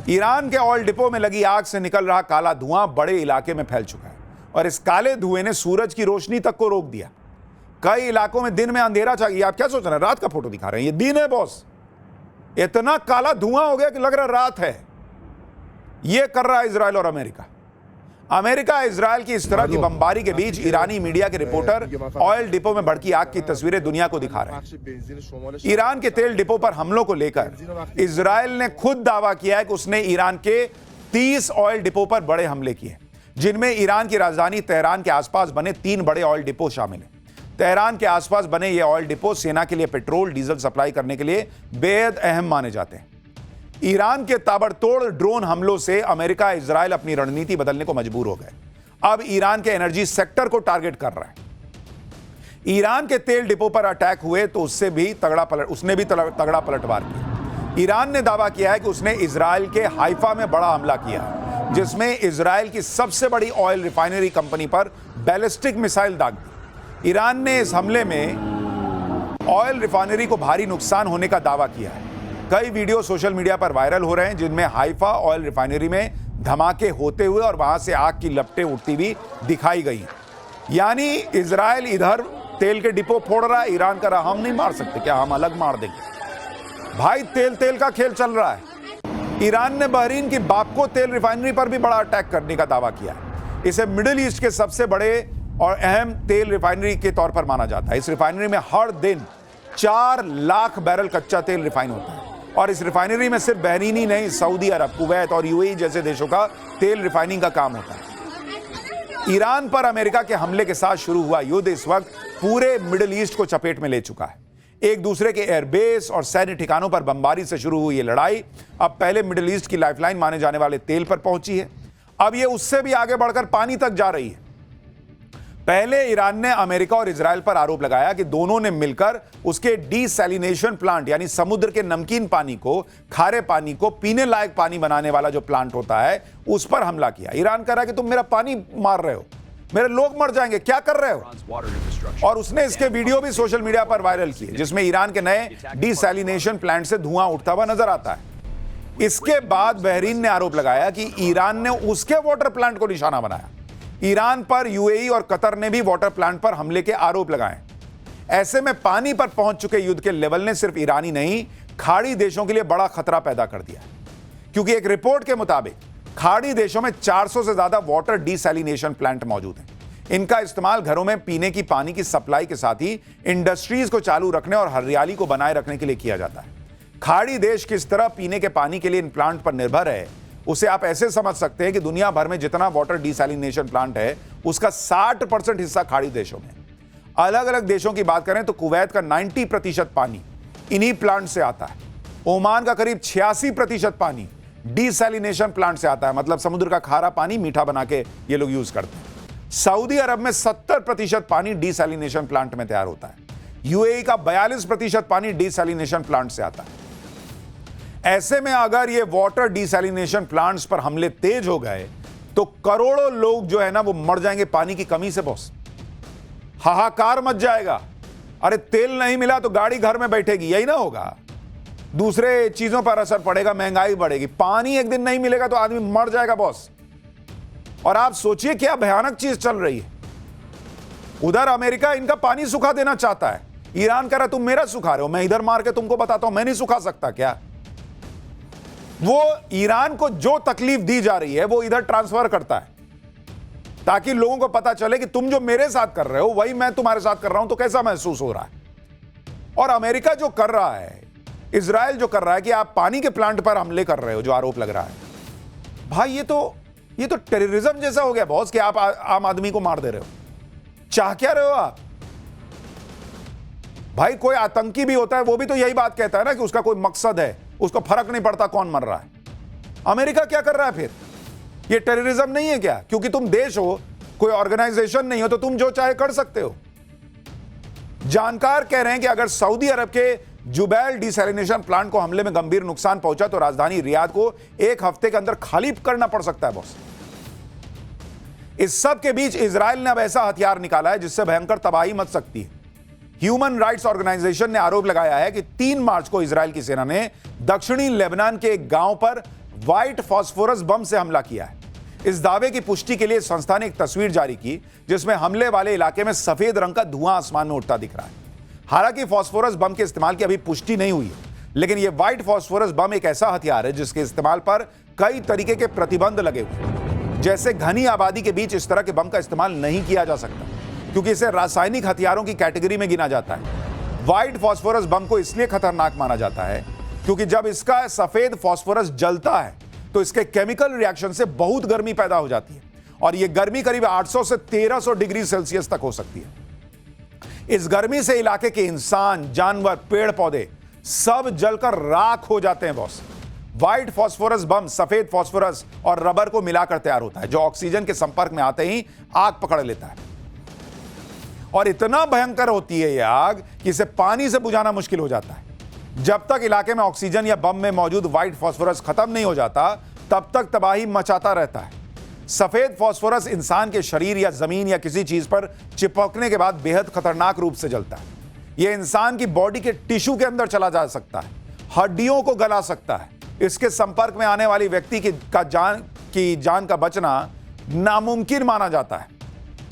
ईरान के ऑयल डिपो में लगी आग से निकल रहा काला धुआं बड़े इलाके में फैल चुका है और इस काले धुएं ने सूरज की रोशनी तक को रोक दिया। कई इलाकों में दिन में अंधेरा छा गया। आप क्या सोच रहे हैं, रात का फोटो दिखा रहे हैं? ये दिन है बॉस। इतना काला धुआं हो गया कि लग रहा रात है। ये कर रहा है इजराइल और अमेरिका। अमेरिका इजराइल की इस तरह की बमबारी के बीच ईरानी मीडिया के रिपोर्टर ऑयल डिपो में भड़की आग की तस्वीरें दुनिया को दिखा रहे हैं। ईरान के तेल डिपो पर हमलों को लेकर इजराइल ने खुद दावा किया है कि उसने ईरान के 30 ऑयल डिपो पर बड़े हमले किए, जिनमें ईरान की राजधानी तेहरान के आसपास बने 3 बड़े ऑयल डिपो शामिल हैं। तेहरान के आसपास बने ये ऑयल डिपो सेना के लिए पेट्रोल डीजल सप्लाई करने के लिए बेहद अहम माने जाते हैं। ईरान के ताबड़तोड़ ड्रोन हमलों से अमेरिका इजराइल अपनी रणनीति बदलने को मजबूर हो गए। अब ईरान के एनर्जी सेक्टर को टारगेट कर रहा है। ईरान के तेल डिपो पर अटैक हुए तो उसने भी तगड़ा पलटवार किया। ईरान ने दावा किया है कि उसने इजराइल के हाइफा में बड़ा हमला किया, जिसमें इजराइल की सबसे बड़ी ऑयल रिफाइनरी कंपनी पर बैलिस्टिक मिसाइल दाग दी। ईरान ने इस हमले में ऑयल रिफाइनरी को भारी नुकसान होने का दावा किया है। कई वीडियो सोशल मीडिया पर वायरल हो रहे हैं जिनमें हाइफा ऑयल रिफाइनरी में धमाके होते हुए और वहां से आग की लपटें उठती हुई दिखाई गई। यानी इजराइल इधर तेल के डिपो फोड़ रहा है, ईरान कर रहा हम नहीं मार सकते क्या, हम अलग मार देंगे। भाई तेल का खेल चल रहा है। ईरान ने बहरीन की बापको तेल रिफाइनरी पर भी बड़ा अटैक करने का दावा किया है। इसे मिडिल ईस्ट के सबसे बड़े और अहम तेल रिफाइनरी के तौर पर माना जाता है। इस रिफाइनरी में हर दिन 4 लाख बैरल कच्चा तेल रिफाइन होता है और इस रिफाइनरी में सिर्फ बहरीन ही नहीं, सऊदी अरब, कुवैत और यूएई जैसे देशों का तेल रिफाइनिंग का काम होता है। ईरान पर अमेरिका के हमले के साथ शुरू हुआ युद्ध इस वक्त पूरे मिडिल ईस्ट को चपेट में ले चुका है। एक दूसरे के एयरबेस और सैन्य ठिकानों पर बमबारी से शुरू हुई ये लड़ाई अब पहले मिडिल ईस्ट की लाइफलाइन माने जाने वाले तेल पर पहुंची है। अब ये उससे भी आगे बढ़कर पानी तक जा रही है। पहले ईरान ने अमेरिका और इजराइल पर आरोप लगाया कि दोनों ने मिलकर उसके डीसैलिनेशन प्लांट यानी समुद्र के नमकीन पानी को, खारे पानी को पीने लायक पानी बनाने वाला जो प्लांट होता है उस पर हमला किया। ईरान कह रहा है कि तुम मेरा पानी मार रहे हो, मेरे लोग मर जाएंगे, क्या कर रहे हो। और उसने इसके वीडियो भी सोशल मीडिया पर वायरल किए जिसमें ईरान के नए डीसैलिनेशन प्लांट से धुआं उठता हुआ नजर आता है। इसके बाद बहरीन ने आरोप लगाया कि ईरान ने उसके वाटर प्लांट को निशाना बनाया। ईरान पर यूएई और कतर ने भी वाटर प्लांट पर हमले के आरोप लगाए। ऐसे में पानी पर पहुंच चुके युद्ध के लेवल ने सिर्फ ईरानी नहीं, खाड़ी देशों के लिए बड़ा खतरा पैदा कर दिया, क्योंकि एक रिपोर्ट के मुताबिक खाड़ी देशों में 400 से ज्यादा वाटर डीसैलिनेशन प्लांट मौजूद हैं। इनका इस्तेमाल घरों में पीने की पानी की सप्लाई के साथ ही इंडस्ट्रीज को चालू रखने और हरियाली को बनाए रखने के लिए किया जाता है। खाड़ी देश किस तरह पीने के पानी के लिए इन प्लांट पर निर्भर है उसे आप ऐसे समझ सकते हैं कि दुनिया भर में जितना वाटर डीसैलिनेशन प्लांट है उसका 60% हिस्सा खाड़ी देशों में। अलग अलग देशों की बात करें तो कुवैत का 90% पानी इन्हीं प्लांट से आता है। ओमान का करीब 86% पानी डीसैलिनेशन प्लांट से आता है, मतलब समुद्र का खारा पानी मीठा बना के ये लोग यूज करते हैं। सऊदी अरब में 70% पानी डीसैलिनेशन प्लांट में तैयार होता है। यूएई का 42% पानी डीसैलिनेशन प्लांट से आता है। ऐसे में अगर ये वाटर डीसैलिनेशन प्लांट्स पर हमले तेज हो गए तो करोड़ों लोग जो है ना वो मर जाएंगे पानी की कमी से। बॉस, हाहाकार मच जाएगा। अरे तेल नहीं मिला तो गाड़ी घर में बैठेगी, यही ना होगा। दूसरे चीजों पर असर पड़ेगा, महंगाई बढ़ेगी। पानी एक दिन नहीं मिलेगा तो आदमी मर जाएगा बॉस। और आप सोचिए क्या भयानक चीज चल रही है। उधर अमेरिका इनका पानी सुखा देना चाहता है, ईरान कह रहा तुम मेरा सुखा रहे हो, मैं इधर मार के तुमको बताता हूं मैं नहीं सुखा सकता क्या। वो ईरान को जो तकलीफ दी जा रही है वो इधर ट्रांसफर करता है ताकि लोगों को पता चले कि तुम जो मेरे साथ कर रहे हो वही मैं तुम्हारे साथ कर रहा हूं, तो कैसा महसूस हो रहा है। और अमेरिका जो कर रहा है, इजराइल जो कर रहा है कि आप पानी के प्लांट पर हमले कर रहे हो, जो आरोप लग रहा है, भाई ये तो टेररिज्म जैसा हो गया बॉस कि आप आम आदमी को मार दे रहे हो। चाह क्या रहे हो आप? भाई कोई आतंकी भी होता है वो भी तो यही बात कहता है ना कि उसका कोई मकसद है, उसको फर्क नहीं पड़ता कौन मर रहा है। अमेरिका क्या कर रहा है फिर? ये टेररिज्म नहीं है क्या? क्योंकि तुम देश हो, कोई ऑर्गेनाइजेशन नहीं हो तो तुम जो चाहे कर सकते हो। जानकार कह रहे हैं कि अगर सऊदी अरब के जुबैल डीसैलिनेशन प्लांट को हमले में गंभीर नुकसान पहुंचा तो राजधानी रियाद को 1 हफ्ते के अंदर खाली करना पड़ सकता है बॉस। इस सब के बीच इजराइल ने अब ऐसा हथियार निकाला है जिससे भयंकर तबाही मच सकती है। ह्यूमन राइट्स ऑर्गेनाइजेशन ने आरोप लगाया है कि 3 मार्च को इजराइल की सेना ने दक्षिणी लेबनान के एक गांव पर व्हाइट फास्फोरस बम से हमला किया है। इस दावे की पुष्टि के लिए संस्था ने एक तस्वीर जारी की जिसमें हमले वाले इलाके में सफेद रंग का धुआं आसमान में उठता दिख रहा है। हालांकि फास्फोरस बम के इस्तेमाल की अभी पुष्टि नहीं हुई है, लेकिन यह व्हाइट फास्फोरस बम एक ऐसा हथियार है जिसके इस्तेमाल पर कई तरीके के प्रतिबंध लगे हुए हैं। जैसे घनी आबादी के बीच इस तरह के बम का इस्तेमाल नहीं किया जा सकता क्योंकि इसे रासायनिक हथियारों की कैटेगरी में गिना जाता है। व्हाइट फास्फोरस बम को इसलिए खतरनाक माना जाता है क्योंकि जब इसका सफेद फास्फोरस जलता है तो इसके केमिकल रिएक्शन से बहुत गर्मी पैदा हो जाती है और यह गर्मी करीब 800 से 1300 डिग्री सेल्सियस तक हो सकती है। इस गर्मी से इलाके के इंसान, जानवर, पेड़ पौधे सब जलकर राख हो जाते हैं बॉस। व्हाइट फास्फोरस बम सफेद फास्फोरस और रबर को मिलाकर तैयार होता है जो ऑक्सीजन के संपर्क में आते ही आग पकड़ लेता है और इतना भयंकर होती है यह आग कि इसे पानी से बुझाना मुश्किल हो जाता है। जब तक इलाके में ऑक्सीजन या बम में मौजूद व्हाइट फास्फोरस खत्म नहीं हो जाता तब तक तबाही मचाता रहता है। सफेद फास्फोरस इंसान के शरीर या जमीन या किसी चीज पर चिपकने के बाद बेहद खतरनाक रूप से जलता है। यह इंसान की बॉडी के टिश्यू के अंदर चला जा सकता है, हड्डियों को गला सकता है। इसके संपर्क में आने वाली व्यक्ति की जान का बचना नामुमकिन माना जाता है।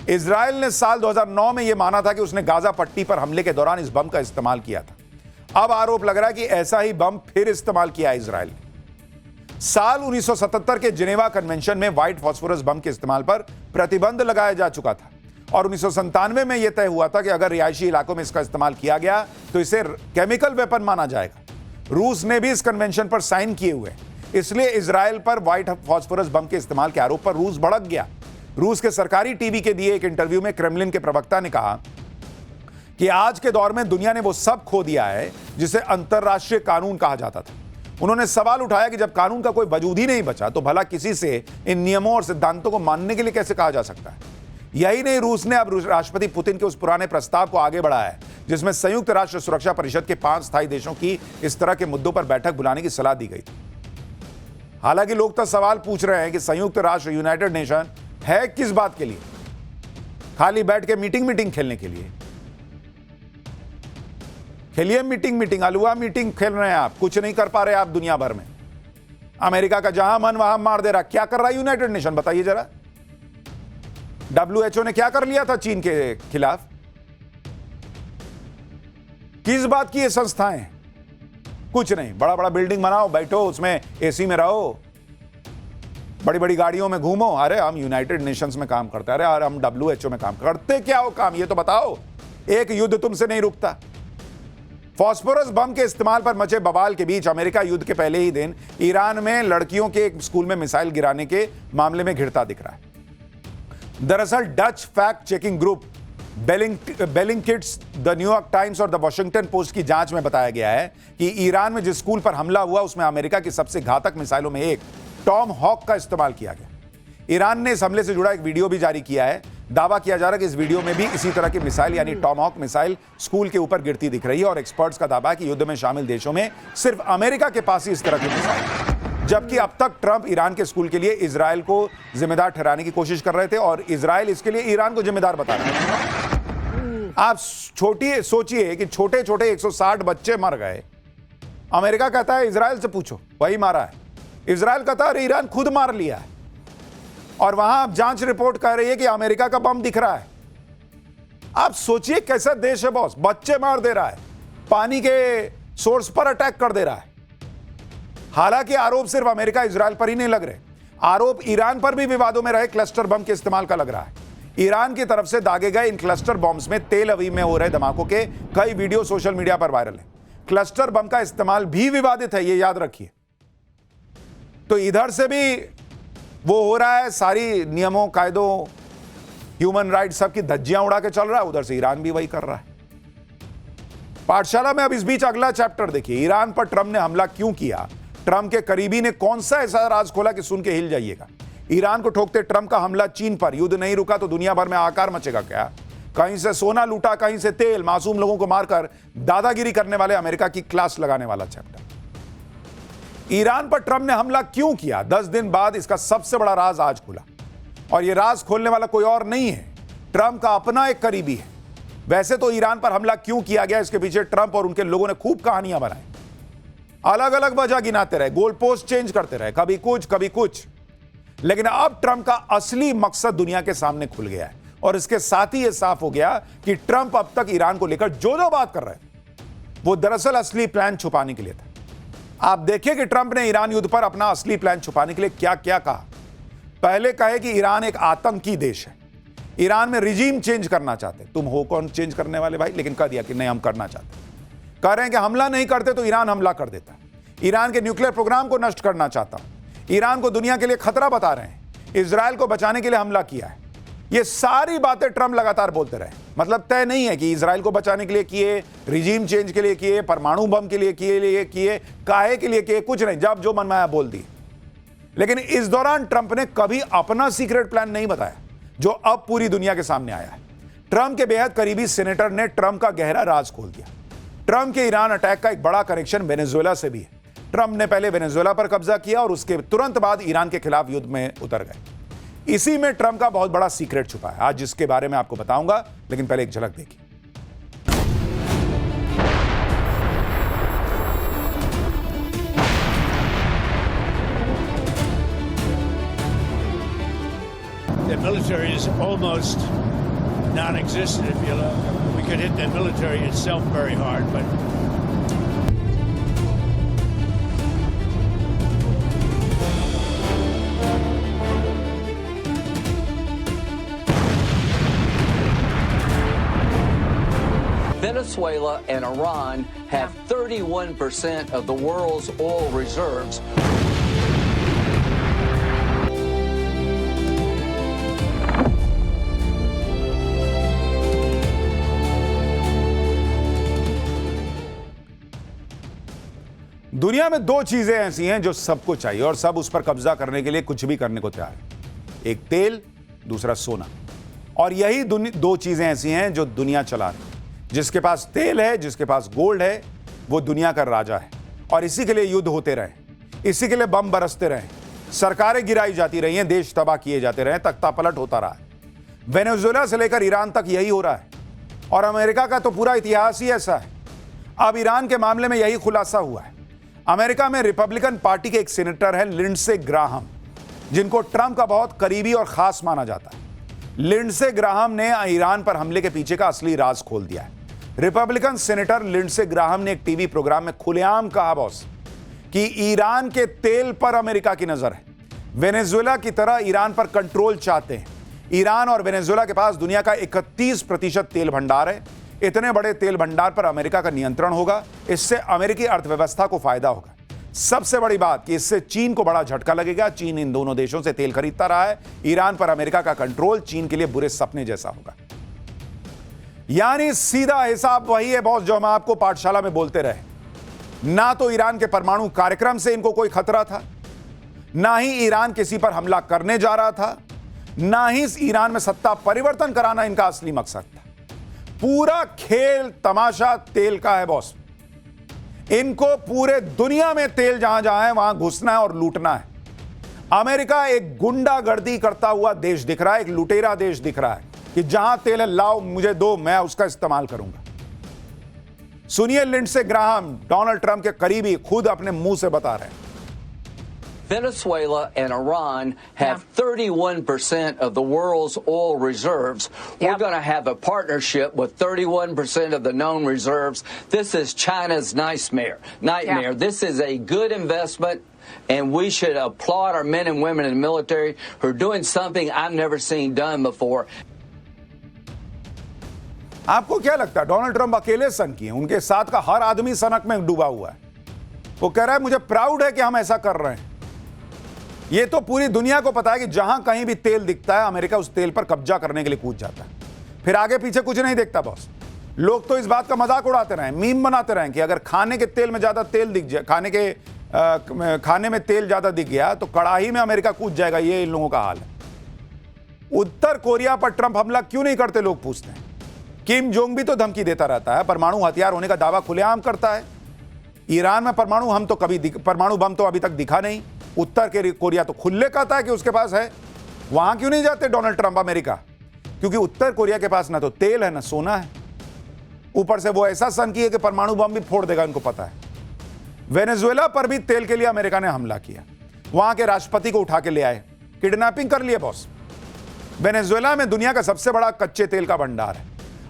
इजराइल ने साल 2009 में यह माना था कि उसने गाजा पट्टी पर हमले के दौरान इस बम का इस्तेमाल किया था। अब आरोप लग रहा है कि ऐसा ही बम फिर इस्तेमाल किया इजराइल ने। साल 1977 के जिनेवा कन्वेंशन में व्हाइट फास्फोरस बम के इस्तेमाल पर प्रतिबंध लगाया जा चुका था और 1997 में यह तय हुआ था कि अगर रिहायशी इलाकों में इसका इस्तेमाल किया गया तो इसे केमिकल वेपन माना जाएगा। रूस ने भी इस कन्वेंशन पर साइन किए हुए, इसलिए इजराइल पर व्हाइट फास्फोरस बम के इस्तेमाल के आरोप पर रूस भड़क गया। रूस के सरकारी टीवी के दिए एक इंटरव्यू में क्रेमलिन के प्रवक्ता ने कहा कि आज के दौर में दुनिया ने वो सब खो दिया है जिसे अंतरराष्ट्रीय कानून कहा जाता था। उन्होंने सवाल उठाया कि जब कानून का कोई वजूद ही नहीं बचा तो भला किसी से इन नियमों और सिद्धांतों को मानने के लिए कैसे कहा जा सकता है। यही नहीं, रूस ने अब राष्ट्रपति पुतिन के उस पुराने प्रस्ताव को आगे बढ़ाया है जिसमें संयुक्त राष्ट्र सुरक्षा परिषद के 5 स्थायी देशों की इस तरह के मुद्दों पर बैठक बुलाने की सलाह दी गई थी। हालांकि लोग तो सवाल पूछ रहे हैं कि संयुक्त राष्ट्र यूनाइटेड नेशन है किस बात के लिए? खाली बैठ के मीटिंग खेलने के लिए? खेलिए मीटिंग, अलुआ मीटिंग खेल रहे हैं आप, कुछ नहीं कर पा रहे आप दुनिया भर में। अमेरिका का जहां मन वहां मार दे रहा। क्या कर रहा है यूनाइटेड नेशन, बताइए जरा। WHO ने क्या कर लिया था चीन के खिलाफ? किस बात की ये संस्थाएं? कुछ नहीं। बड़ा बड़ा बिल्डिंग बनाओ, बैठो उसमें, एसी में रहो, बड़ी बड़ी गाड़ियों में घूमो। अरे हम यूनाइटेड नेशंस में काम करते हैं, अरे हम WHO में काम करते। क्या हो काम, ये तो बताओ। एक युद्ध तुमसे नहीं रुकता। फास्फोरस बम के इस्तेमाल पर मचे बवाल के बीच अमेरिका युद्ध के पहले ही दिन ईरान में लड़कियों के एक स्कूल में मिसाइल गिराने के मामले में घिरता दिख रहा है। दरअसल Dutch fact checking group Bellingcat's, the New York Times और द वॉशिंगटन पोस्ट की जांच में बताया गया है कि ईरान में जिस स्कूल पर हमला हुआ उसमें अमेरिका की सबसे घातक मिसाइलों में एक टॉम हॉक का इस्तेमाल किया गया। ईरान ने इस हमले से जुड़ा एक वीडियो भी जारी किया है। दावा किया जा रहा है कि इस वीडियो में भी इसी तरह की मिसाइल यानी टॉम हॉक मिसाइल स्कूल के ऊपर गिरती दिख रही है और एक्सपर्ट्स का दावा है कि युद्ध में शामिल देशों में सिर्फ अमेरिका के पास ही इस तरह की मिसाइल है। जबकि अब तक ट्रंप ईरान के स्कूल के लिए इजराइल को जिम्मेदार ठहराने की कोशिश कर रहे थे और इजराइल इसके लिए ईरान को जिम्मेदार बता रहे थे। आप सोचिए कि छोटे छोटे 160 बच्चे मर गए। अमेरिका कहता है इजराइल से पूछो, वही मारा है। इजराइल कहता है ईरान खुद मार लिया है। और वहां जांच रिपोर्ट कह रही है कि अमेरिका का बम दिख रहा है। आप सोचिए कैसा देश है बॉस। बच्चे मार दे रहा है, पानी के सोर्स पर अटैक कर दे रहा है। हालांकि आरोप सिर्फ अमेरिका इजराइल पर ही नहीं लग रहे, आरोप ईरान पर भी विवादों में रहे क्लस्टर बम के इस्तेमाल का लग रहा है। ईरान की तरफ से दागे गए इन क्लस्टर बॉम्ब्स में तेल अवीव में हो रहे धमाकों के कई वीडियो सोशल मीडिया पर वायरल है। क्लस्टर बम का इस्तेमाल भी विवादित है, यह याद रखिए। तो इधर से भी वो हो रहा है, सारी नियमों कायदों ह्यूमन राइट सब की धज्जियां उड़ा के चल रहा है, उधर से ईरान भी वही कर रहा है। पाठशाला में अब इस बीच अगला चैप्टर देखिए। ईरान पर ट्रंप ने हमला क्यों किया, ट्रंप के करीबी ने कौन सा ऐसा राज खोला कि सुन के हिल जाइएगा। ईरान को ठोकते ट्रंप का हमला चीन पर, युद्ध नहीं रुका तो दुनिया भर में आकार मचेगा क्या? कहीं से सोना लूटा, कहीं से तेल, मासूम लोगों को मारकर दादागिरी करने वाले अमेरिका की क्लास लगाने वाला चैप्टर। ईरान पर ट्रंप ने हमला क्यों किया, 10 दिन बाद इसका सबसे बड़ा राज आज खुला। और यह राज खोलने वाला कोई और नहीं है, ट्रंप का अपना एक करीबी है। वैसे तो ईरान पर हमला क्यों किया गया, इसके पीछे ट्रंप और उनके लोगों ने खूब कहानियां बनाई, अलग अलग वजह गिनाते रहे, गोल पोस्ट चेंज करते रहे, कभी कुछ कभी कुछ। लेकिन अब ट्रंप का असली मकसद दुनिया के सामने खुल गया है और इसके साथ ही यह साफ हो गया कि ट्रंप अब तक ईरान को लेकर जो बात कर रहे हैं वो दरअसल असली प्लान छुपाने के लिए था। आप देखिए कि ट्रंप ने ईरान युद्ध पर अपना असली प्लान छुपाने के लिए क्या क्या कहा। पहले कहे कि ईरान एक आतंकी देश है, ईरान में रिजीम चेंज करना चाहते। तुम हो कौन चेंज करने वाले भाई? लेकिन कह दिया कि नहीं, हम करना चाहते। कह रहे हैं कि हमला नहीं करते तो ईरान हमला कर देता। ईरान के न्यूक्लियर प्रोग्राम को नष्ट करना चाहता हूं। ईरान को दुनिया के लिए खतरा बता रहे हैं। इजराइल को बचाने के लिए हमला किया है। ये सारी बातें ट्रंप लगातार बोलते रहे। मतलब तय नहीं है कि इजराइल को बचाने के लिए किए, रिजीम चेंज के लिए किए, परमाणु बम के लिए किए, काहे के लिए किए, कुछ नहीं, जब जो मन में आया बोल दिए। लेकिन इस दौरान ट्रंप ने कभी अपना सीक्रेट प्लान नहीं बताया, जो अब पूरी दुनिया के सामने आया है। ट्रंप के बेहद करीबी सेनेटर ने ट्रंप का गहरा राज खोल दिया। ट्रंप के ईरान अटैक का एक बड़ा कनेक्शन वेनेजुएला से भी है। ट्रंप ने पहले वेनेजुएला पर कब्जा किया और उसके तुरंत बाद ईरान के खिलाफ युद्ध में उतर गए। इसी में ट्रंप का बहुत बड़ा सीक्रेट छुपा है, आज जिसके बारे में आपको बताऊंगा, लेकिन पहले एक झलक देखिए। Their military is almost non-existent, if you will. We could hit their military itself very hard, but Venezuela and Iran have 31% of the world's oil reserves. दुनिया में दो चीजें ऐसी हैं जो सबको चाहिए और सब उस पर कब्जा करने के लिए कुछ भी करने को तैयार है। एक तेल, दूसरा सोना। और यही दो चीजें ऐसी हैं जो दुनिया चला रही है। जिसके पास तेल है, जिसके पास गोल्ड है, वो दुनिया का राजा है। और इसी के लिए युद्ध होते रहे, इसी के लिए बम बरसते रहे, सरकारें गिराई जाती रही हैं, देश तबाह किए जाते रहे, तख्ता पलट होता रहा है। वेनेजुएला से लेकर ईरान तक यही हो रहा है और अमेरिका का तो पूरा इतिहास ही ऐसा है। अब ईरान के मामले में यही खुलासा हुआ है। अमेरिका में रिपब्लिकन पार्टी के एक सीनेटर हैं लिंडसे ग्राहम, जिनको ट्रंप का बहुत करीबी और खास माना जाता है। लिंडसे ग्राहम ने ईरान पर हमले के पीछे का असली राज खोल दिया है। रिपब्लिकन सीनेटर लिंडसे ग्राहम ने एक टीवी प्रोग्राम में खुलेआम कहा बॉस कि ईरान के तेल पर अमेरिका की नजर है। वेनेजुएला की तरह ईरान पर कंट्रोल चाहते हैं। ईरान और वेनेजुएला के पास दुनिया का 31% तेल भंडार है। इतने बड़े तेल भंडार पर अमेरिका का नियंत्रण होगा। इससे अमेरिकी अर्थव्यवस्था को फायदा होगा। सबसे बड़ी बात कि इससे चीन को बड़ा झटका लगेगा। चीन इन दोनों देशों से तेल खरीदता रहा है। ईरान पर अमेरिका का कंट्रोल चीन के लिए बुरे सपने जैसा होगा। यानी सीधा हिसाब वही है बॉस जो हम आपको पाठशाला में बोलते रहे। ना तो ईरान के परमाणु कार्यक्रम से इनको कोई खतरा था, ना ही ईरान किसी पर हमला करने जा रहा था, ना ही ईरान में सत्ता परिवर्तन कराना इनका असली मकसद था। पूरा खेल तमाशा तेल का है बॉस। इनको पूरे दुनिया में तेल जहां जहां है वहां घुसना है और लूटना है। अमेरिका एक गुंडागर्दी करता हुआ देश दिख रहा है, एक लुटेरा देश दिख रहा है कि जहां तेल है लाओ मुझे दो, मैं उसका इस्तेमाल करूंगा। सुनिए लिंडसे ग्राहम, डोनाल्ड ट्रंप के करीबी, खुद अपने मुंह से बता रहे हैं। Venezuela and Iran have 31% of the world's oil reserves. We're going to have a partnership with 31% of the known reserves. This is China's nightmare. This is a good investment, and we should applaud our men and women in the military who are doing something I've never seen done before. आपको क्या लगता है Donald Trump अकेले सनकी हैं? उनके साथ का हर आदमी सनक में डूबा हुआ है। वो कह रहा है मुझे प्राउड है कि हम ऐसा कर रहे हैं। ये तो पूरी दुनिया को पता है कि जहां कहीं भी तेल दिखता है अमेरिका उस तेल पर कब्जा करने के लिए कूद जाता है। फिर आगे पीछे कुछ नहीं देखता बॉस। लोग तो इस बात का मजाक उड़ाते रहे, मीम बनाते रहे कि अगर खाने के तेल में ज्यादा तेल दिख जाए, खाने में तेल ज्यादा दिख गया तो कड़ाही में अमेरिका कूद जाएगा। ये इन लोगों का हाल है। उत्तर कोरिया पर ट्रंप हमला क्यों नहीं करते लोग पूछते हैं। किम जोंग भी तो धमकी देता रहता है, परमाणु हथियार होने का दावा खुलेआम करता है। ईरान में परमाणु बम तो अभी तक दिखा नहीं। उत्तर कोरिया तो खुले कहता है कि उसके पास है। वहां क्यों नहीं जाते डोनाल्ड ट्रंप अमेरिका? क्योंकि उत्तर कोरिया के पास ना तो तेल है ना सोना है। ऊपर से वो ऐसा सनकी है कि परमाणु बम भी फोड़ देगा, इनको पता है। वेनेजुएला पर भी तेल के लिए अमेरिका ने हमला किया। वहां के राष्ट्रपति को उठा के ले आए, किडनैपिंग कर लिए बॉस। वेनेजुएला में दुनिया का सबसे बड़ा कच्चे तेल का भंडार है।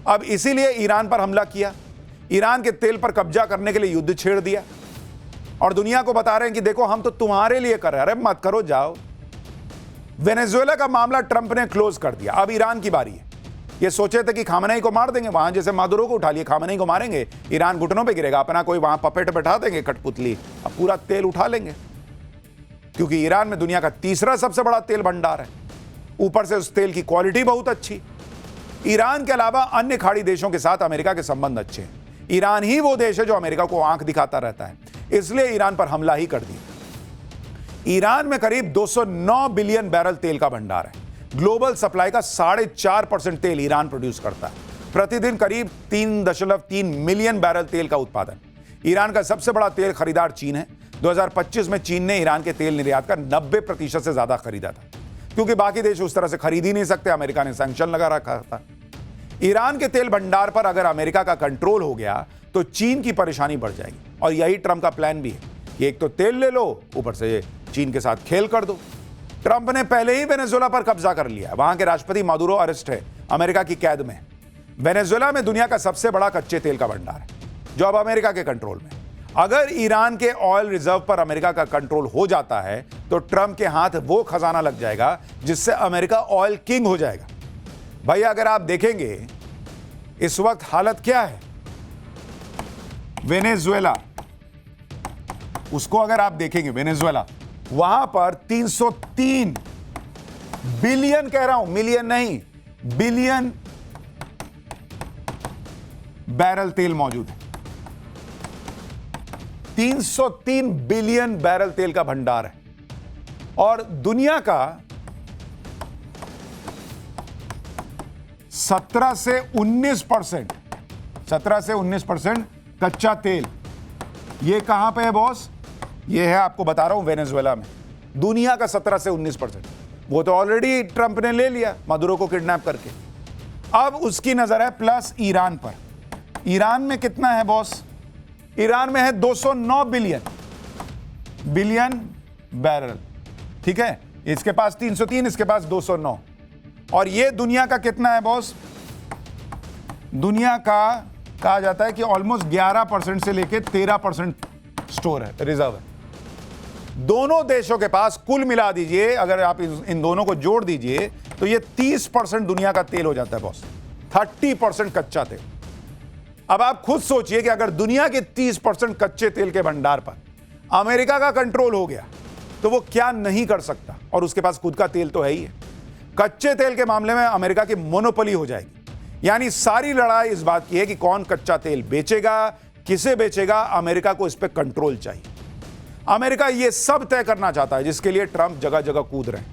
अब इसीलिए ईरान पर हमला किया, ईरान के तेल पर कब्जा करने के लिए युद्ध छेड़ दिया और दुनिया को बता रहे हैं कि देखो हम तो तुम्हारे लिए कर रहे हैं। अरे मत करो, जाओ। वेनेजुएला का मामला ट्रंप ने क्लोज कर दिया। अब ईरान की बारी है। ये सोचे थे कि खामनेई को मार देंगे, वहां जैसे मादुरो को उठा लिए, खामनेई को मारेंगे, ईरान घुटनों पे गिरेगा, अपना कोई वहां पपेट बैठा देंगे कठपुतली, अब पूरा तेल उठा लेंगे। क्योंकि ईरान में दुनिया का तीसरा सबसे बड़ा तेल भंडार है। ऊपर से उस तेल की क्वालिटी बहुत अच्छी। ईरान के अलावा अन्य खाड़ी देशों के साथ अमेरिका के संबंध अच्छे हैं। ईरान ही वो देश है जो अमेरिका को आंख दिखाता रहता है, इसलिए ईरान पर हमला ही कर दिया। ईरान में करीब 209 बिलियन बैरल तेल का भंडार है। ग्लोबल सप्लाई का 4.5% तेल ईरान प्रोड्यूस करता है। प्रतिदिन करीब 3.3 मिलियन बैरल तेल का उत्पादन। ईरान का सबसे बड़ा तेल खरीदार चीन है। 2025 में चीन ने ईरान के तेल निर्यात का 90% से ज्यादा खरीदा था, क्योंकि बाकी देश उस तरह से खरीद ही नहीं सकते। अमेरिका ने सैंक्शन लगा रखा था। ईरान के तेल भंडार पर अगर अमेरिका का कंट्रोल हो गया तो चीन की परेशानी बढ़ जाएगी। और यही ट्रंप का प्लान भी है कि एक तो तेल ले लो, ऊपर से चीन के साथ खेल कर दो। ट्रंप ने पहले ही वेनेजुएला पर कब्जा कर लिया। वहां के राष्ट्रपति मादुरो अरेस्ट है अमेरिका की कैद में। वेनेजुएला में दुनिया का सबसे बड़ा कच्चे तेल का भंडार है जो अब अमेरिका के कंट्रोल में। अगर ईरान के ऑयल रिजर्व पर अमेरिका का कंट्रोल हो जाता है तो ट्रंप के हाथ वो खजाना लग जाएगा जिससे अमेरिका ऑयल किंग हो जाएगा। भाई अगर आप देखेंगे इस वक्त हालत क्या है वेनेजुएला, उसको अगर आप देखेंगे वेनेजुएला, वहां पर 303 बिलियन, कह रहा हूं मिलियन नहीं, बिलियन बैरल तेल मौजूद है। 303 बिलियन बैरल तेल का भंडार है और दुनिया का 17 से 19% कच्चा तेल ये कहां पे है बॉस? ये है, आपको बता रहा हूं, वेनेजुएला में। दुनिया का 17 से 19%। वो तो ऑलरेडी ट्रंप ने ले लिया मादुरो को किडनैप करके। अब उसकी नजर है प्लस ईरान पर। ईरान में कितना है बॉस? ईरान में है 209 बिलियन बैरल, ठीक है। इसके पास 303, इसके पास 209। और ये दुनिया का कितना है बॉस? दुनिया का कहा जाता है कि ऑलमोस्ट 11% से लेके 13% स्टोर है, रिजर्व है। दोनों देशों के पास कुल मिला दीजिए, अगर आप इन दोनों को जोड़ दीजिए तो ये 30% दुनिया का तेल हो जाता है बॉस। 30% कच्चा तेल। अब आप खुद सोचिए कि अगर दुनिया के 30% कच्चे तेल के भंडार पर अमेरिका का कंट्रोल हो गया तो वो क्या नहीं कर सकता। और उसके पास खुद का तेल तो है ही है। कच्चे तेल के मामले में अमेरिका की मोनोपोली हो जाएगी। यानी सारी लड़ाई इस बात की है कि कौन कच्चा तेल बेचेगा, किसे बेचेगा। अमेरिका को इस पर कंट्रोल चाहिए। अमेरिका यह सब तय करना चाहता है जिसके लिए ट्रंप जगह जगह कूद रहे हैं।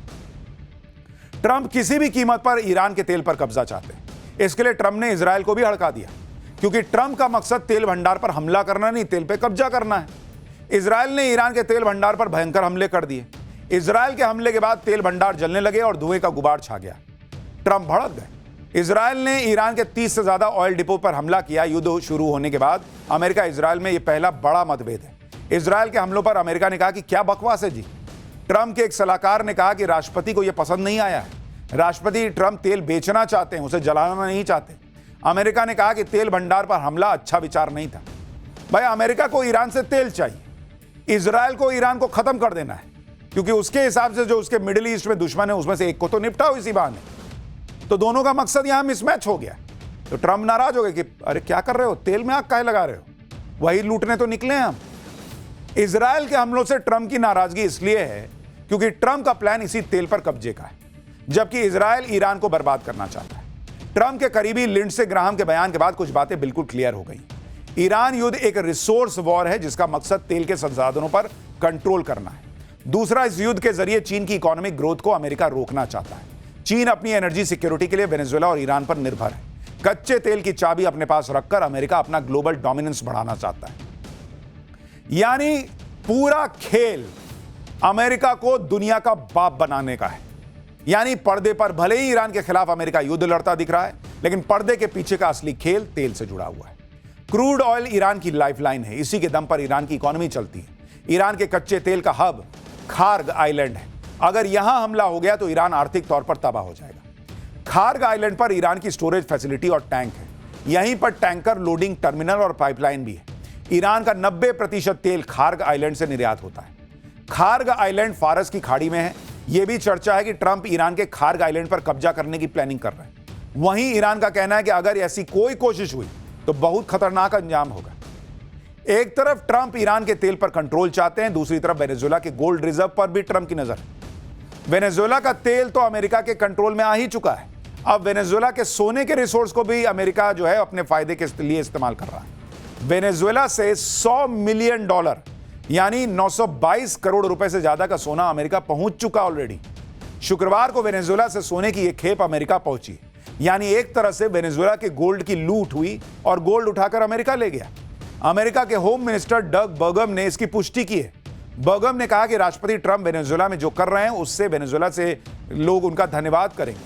ट्रंप किसी भी कीमत पर ईरान के तेल पर कब्जा चाहते हैं। इसके लिए ट्रंप ने इजरायल को भी हड़का दिया, क्योंकि ट्रंप का मकसद तेल भंडार पर हमला करना नहीं, तेल पे कब्जा करना है। इजरायल ने ईरान के तेल भंडार पर भयंकर हमले कर दिए। इजरायल के हमले के बाद तेल भंडार जलने लगे और धुएं का गुबार छा गया। ट्रंप भड़क गए। इजरायल ने ईरान के 30 से ज्यादा ऑयल डिपो पर हमला किया। युद्ध शुरू होने के बाद अमेरिका इजरायल में यह पहला बड़ा मतभेद है। इजरायल के हमलों पर अमेरिका ने कहा कि क्या बकवास है जी। ट्रंप के एक सलाहकार ने कहा कि राष्ट्रपति को यह पसंद नहीं आया है। राष्ट्रपति ट्रंप तेल बेचना चाहते हैं, उसे जलाना नहीं चाहते। अमेरिका ने कहा कि तेल भंडार पर हमला अच्छा विचार नहीं था। भाई अमेरिका को ईरान से तेल चाहिए, इजरायल को ईरान को खत्म कर देना है, क्योंकि उसके हिसाब से जो उसके मिडिल ईस्ट में दुश्मन है उसमें से एक को तो निपटाओ इसी बहाने। तो दोनों का मकसद यहां मिसमैच हो गया। तो ट्रंप नाराज हो गए कि अरे क्या कर रहे हो, तेल में आग काहे लगा रहे हो, वही लूटने तो निकले हैं हम। इजरायल के हमलों से ट्रंप की नाराजगी इसलिए है क्योंकि ट्रंप का प्लान इसी तेल पर कब्जे का है, जबकि इजरायल ईरान को बर्बाद करना चाहता है। ट्रंप के करीबी लिंडसे ग्राहम के बयान के बाद कुछ बातें बिल्कुल क्लियर हो गई। ईरान युद्ध एक रिसोर्स वॉर है जिसका मकसद तेल के संसाधनों पर कंट्रोल करना है। दूसरा, इस युद्ध के जरिए चीन की इकोनॉमिक ग्रोथ को अमेरिका रोकना चाहता है। चीन अपनी एनर्जी सिक्योरिटी के लिए वेनेजुएला और ईरान पर निर्भर है। कच्चे तेल की चाबी अपने पास रखकर अमेरिका अपना ग्लोबल डोमिनेंस बढ़ाना चाहता है। यानी पूरा खेल अमेरिका को दुनिया का बाप बनाने का है। यानी पर्दे पर भले ही ईरान के खिलाफ अमेरिका युद्ध लड़ता दिख रहा है, लेकिन पर्दे के पीछे का असली खेल तेल से जुड़ा हुआ है। क्रूड ऑयल ईरान की लाइफलाइन है। इसी के दम पर ईरान की इकोनॉमी चलती है। ईरान के कच्चे तेल का हब खार्ग आइलैंड है। अगर यहां हमला हो गया तो ईरान आर्थिक तौर पर तबाह हो जाएगा। खार्ग आइलैंड पर ईरान की स्टोरेज फैसिलिटी और टैंक है। यहीं पर टैंकर लोडिंग टर्मिनल और पाइपलाइन भी है। ईरान का 90% तेल खार्ग आइलैंड से निर्यात होता है। खार्ग आइलैंड फारस की खाड़ी में है। यह भी चर्चा है कि ट्रंप ईरान के खार्ग आइलैंड पर कब्जा करने की प्लानिंग कर रहे हैं। वहीं ईरान का कहना है कि अगर ऐसी कोई कोशिश हुई तो बहुत खतरनाक अंजाम होगा। एक तरफ ट्रंप ईरान के तेल पर कंट्रोल चाहते हैं, दूसरी तरफ वेनेजुएला के गोल्ड रिजर्व पर भी ट्रंप की नजर है। वेनेजुएला का तेल तो अमेरिका के कंट्रोल में आ ही चुका है। अब वेनेजुएला के सोने के रिसोर्स को भी अमेरिका जो है अपने फायदे के लिए इस्तेमाल कर रहा है। वेनेजुएला से $100 मिलियन यानी 922 करोड़ रुपए से ज्यादा का सोना अमेरिका पहुंच चुका ऑलरेडी। शुक्रवार को वेनेजुएला से सोने की यह खेप अमेरिका पहुंची। यानी एक तरह से वेनेजुएला के गोल्ड की लूट हुई और गोल्ड उठाकर अमेरिका ले गया। अमेरिका के होम मिनिस्टर डग बर्गम ने इसकी पुष्टि की है। बर्गम ने कहा कि राष्ट्रपति ट्रंप वेनेजुएला में जो कर रहे हैं उससे वेनेजुएला से लोग उनका धन्यवाद करेंगे।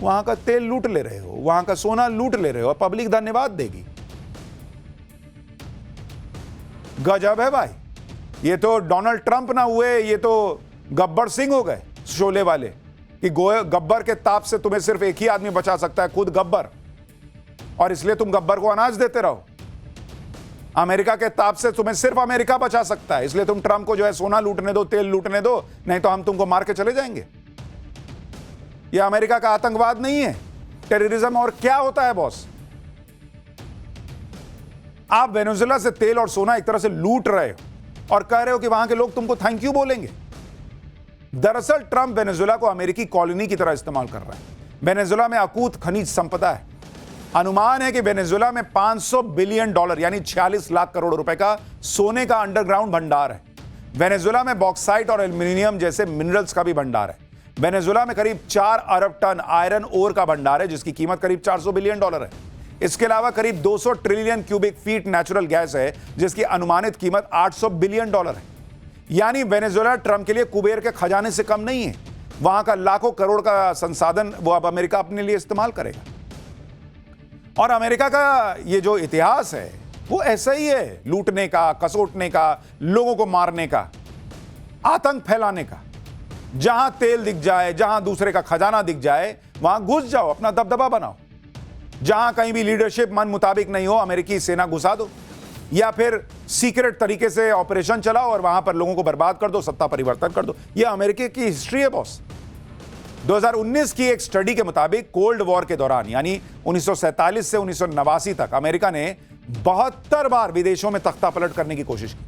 वहां का तेल लूट ले रहे हो, वहां का सोना लूट ले रहे हो और पब्लिक धन्यवाद देगी। गजब है भाई। ये तो डोनाल्ड ट्रंप ना हुए, ये तो गब्बर सिंह हो गए। शोले वाले कि गब्बर के ताप से तुम्हें सिर्फ एक ही आदमी बचा सकता है, खुद गब्बर, और इसलिए तुम गब्बर को अनाज देते रहो। अमेरिका के ताप से तुम्हें सिर्फ अमेरिका बचा सकता है, इसलिए तुम ट्रंप को जो है सोना लूटने दो, तेल लूटने दो, नहीं तो हम तुमको मार के चले जाएंगे। यह अमेरिका का आतंकवाद नहीं है, टेररिज्म। और क्या होता है बॉस? आप वेनेजुएला से तेल और सोना एक तरह से लूट रहे हो और कह रहे हो कि वहां के लोग तुमको थैंक यू बोलेंगे। दरअसल ट्रंप वेनेजुएला को अमेरिकी कॉलोनी की तरह इस्तेमाल कर रहा है। वेनेजुएला में अकूत खनिज संपदा है। अनुमान है कि वेनेजुएला में $500 बिलियन यानी 46 लाख करोड़ रुपए का सोने का अंडरग्राउंड भंडार है। वेनेजुएला में बॉक्साइट और एल्यूमिनियम जैसे मिनरल्स का भी भंडार है। वेनेजुएला में करीब 4 अरब टन आयरन ओर का भंडार है, जिसकी कीमत करीब $400 बिलियन है। इसके अलावा करीब 200 trillion cubic feet natural gas है, जिसकी अनुमानित कीमत $800 बिलियन है। यानी वेनेजुएला ट्रंप के लिए कुबेर के खजाने से कम नहीं है। वहां का लाखों करोड़ का संसाधन वो अब अमेरिका अपने लिए इस्तेमाल करेगा। और अमेरिका का ये जो इतिहास है वो ऐसा ही है, लूटने का, कसोटने का, लोगों को मारने का, आतंक फैलाने का। जहां तेल दिख जाए, जहां दूसरे का खजाना दिख जाए, वहां घुस जाओ, अपना दबदबा बनाओ। जहां कहीं भी लीडरशिप मन मुताबिक नहीं हो, अमेरिकी सेना घुसा दो, या फिर सीक्रेट तरीके से ऑपरेशन चलाओ और वहां पर लोगों को बर्बाद कर दो, सत्ता परिवर्तन कर दो। यह अमेरिका की हिस्ट्री है बॉस। 2019 की एक स्टडी के मुताबिक कोल्ड वॉर के दौरान यानी 1947 से 1989 तक अमेरिका ने 72 बार विदेशों में तख्ता पलट करने की कोशिश की।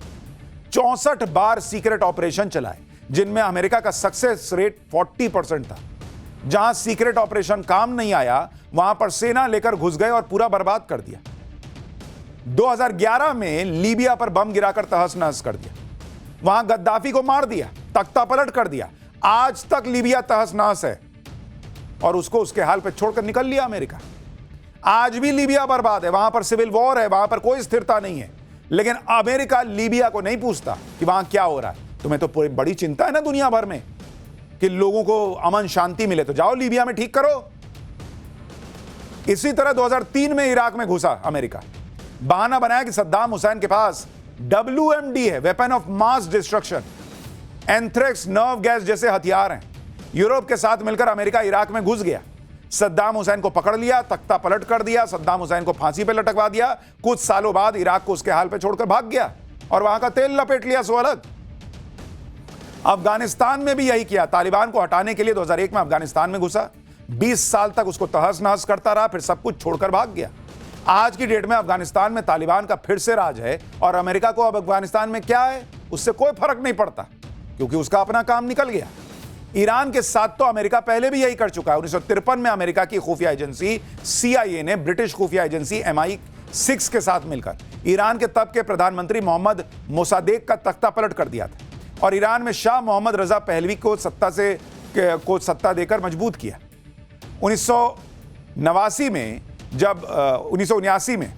64 बार सीक्रेट ऑपरेशन चलाए, जिनमें अमेरिका का सक्सेस रेट 40% था। जहां सीक्रेट ऑपरेशन काम नहीं आया, वहां पर सेना लेकर घुस गए और पूरा बर्बाद कर दिया। 2011 में लीबिया पर बम गिराकर तहस नहस कर दिया, वहां गद्दाफी को मार दिया, तख्ता पलट कर दिया। आज तक लीबिया तहस नहस है और उसको उसके हाल पे छोड़कर निकल लिया अमेरिका। आज भी लीबिया बर्बाद है, वहां पर सिविल वॉर है, वहां पर कोई स्थिरता नहीं है। लेकिन अमेरिका लीबिया को नहीं पूछता कि वहां क्या हो रहा है। तुम्हें तो पूरी बड़ी चिंता है ना दुनिया भर में कि लोगों को अमन शांति मिले, तो जाओ लीबिया में ठीक करो। इसी तरह 2003 में इराक में घुसा अमेरिका, बहाना बनाया कि सद्दाम हुसैन के पास WMD है, weapon of mass destruction, anthrax, nerve gas जैसे हथियार हैं। यूरोप के साथ मिलकर अमेरिका इराक में घुस गया, सद्दाम हुसैन को पकड़ लिया, तख्ता पलट कर दिया, सद्दाम हुसैन को फांसी पे लटकवा दिया। कुछ सालों बाद इराक को उसके हाल पे छोड़कर भाग गया और वहां का तेल लपेट लिया सो अलग। अफगानिस्तान में भी यही किया। तालिबान को हटाने के लिए 2001 में अफगानिस्तान में घुसा, 20 साल तक उसको तहस नहस करता रहा, फिर सब कुछ छोड़कर भाग गया। आज की डेट में अफगानिस्तान में तालिबान का फिर से राज है और अमेरिका को अब अफगानिस्तान में क्या है उससे कोई फर्क नहीं पड़ता, क्योंकि उसका अपना काम निकल गया। ईरान के साथ तो अमेरिका पहले भी यही कर चुका है। 1953 में अमेरिका की खुफिया एजेंसी CIA ने ब्रिटिश खुफिया एजेंसी MI6 के साथ मिलकर ईरान के तब के प्रधानमंत्री मोहम्मद मोसादेक का तख्ता पलट कर दिया था और ईरान में शाह मोहम्मद रजा पहलवी को सत्ता देकर मजबूत किया। 1989 में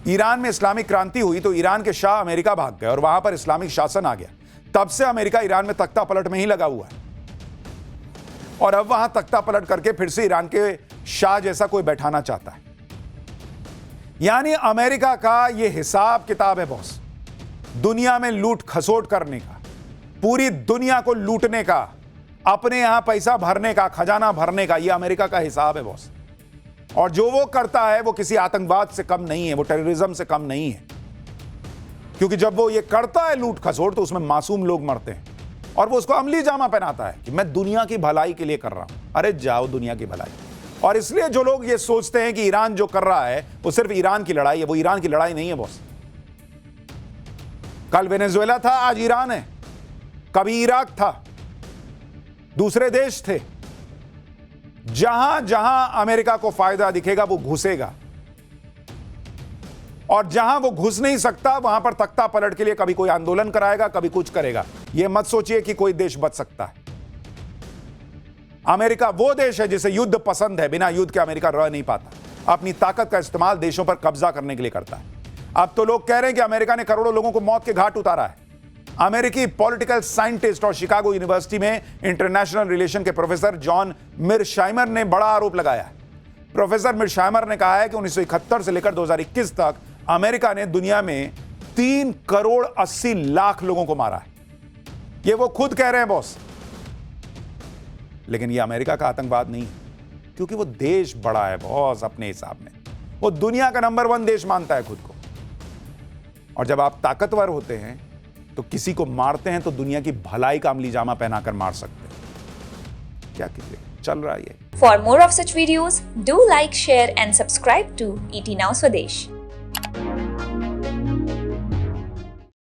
ईरान में इस्लामिक क्रांति हुई तो ईरान के शाह अमेरिका भाग गए और वहां पर इस्लामिक शासन आ गया। तब से अमेरिका ईरान में तख्ता पलट में ही लगा हुआ है और अब वहां तख्ता पलट करके फिर से ईरान के शाह जैसा कोई बैठाना चाहता है। यानी अमेरिका का यह हिसाब किताब है बॉस, दुनिया में लूट खसोट करने का, पूरी दुनिया को लूटने का, अपने यहां पैसा भरने का, खजाना भरने का, यह अमेरिका का हिसाब है बॉस। और जो वो करता है वो किसी आतंकवाद से कम नहीं है, वो टेररिज्म से कम नहीं है, क्योंकि जब वो ये करता है लूट खसोट तो उसमें मासूम लोग मरते हैं और वो उसको अमली जामा पहनाता है कि मैं दुनिया की भलाई के लिए कर रहा हूं। अरे जाओ दुनिया की भलाई। और इसलिए जो लोग ये सोचते हैं कि ईरान जो कर रहा है वो सिर्फ ईरान की लड़ाई है, वो ईरान की लड़ाई नहीं है बॉस। कल वेनेजुएला था, आज ईरान है, कभी इराक था, दूसरे देश थे। जहां जहां अमेरिका को फायदा दिखेगा वो घुसेगा और जहां वो घुस नहीं सकता वहां पर तख्ता पलट के लिए कभी कोई आंदोलन कराएगा, कभी कुछ करेगा। यह मत सोचिए कि कोई देश बच सकता है। अमेरिका वो देश है जिसे युद्ध पसंद है, बिना युद्ध के अमेरिका रह नहीं पाता। अपनी ताकत का इस्तेमाल देशों पर कब्जा करने के लिए करता है। अब तो लोग कह रहे हैं कि अमेरिका ने करोड़ों लोगों को मौत के घाट उतारा है। अमेरिकी पॉलिटिकल साइंटिस्ट और शिकागो यूनिवर्सिटी में इंटरनेशनल रिलेशन के प्रोफेसर जॉन मिरशाइमर ने बड़ा आरोप लगाया है। प्रोफेसर मिरशाइमर ने कहा है कि 1971 से लेकर 2021 तक अमेरिका ने दुनिया में 3 करोड़ 80 लाख लोगों को मारा है। ये वो खुद कह रहे हैं बॉस। लेकिन ये अमेरिका का आतंकवाद नहीं है, क्योंकि वो देश बड़ा है बॉस अपने हिसाब में। वो दुनिया का नंबर 1 देश मानता है खुद को। और जब आप ताकतवर होते हैं तो किसी को मारते हैं तो दुनिया की भलाई का अमली जामा पहनाकर मार सकते हैं। क्या कीजिए, चल रहा है ये। For more of such videos, do like, share and subscribe to ET Now Swadesh.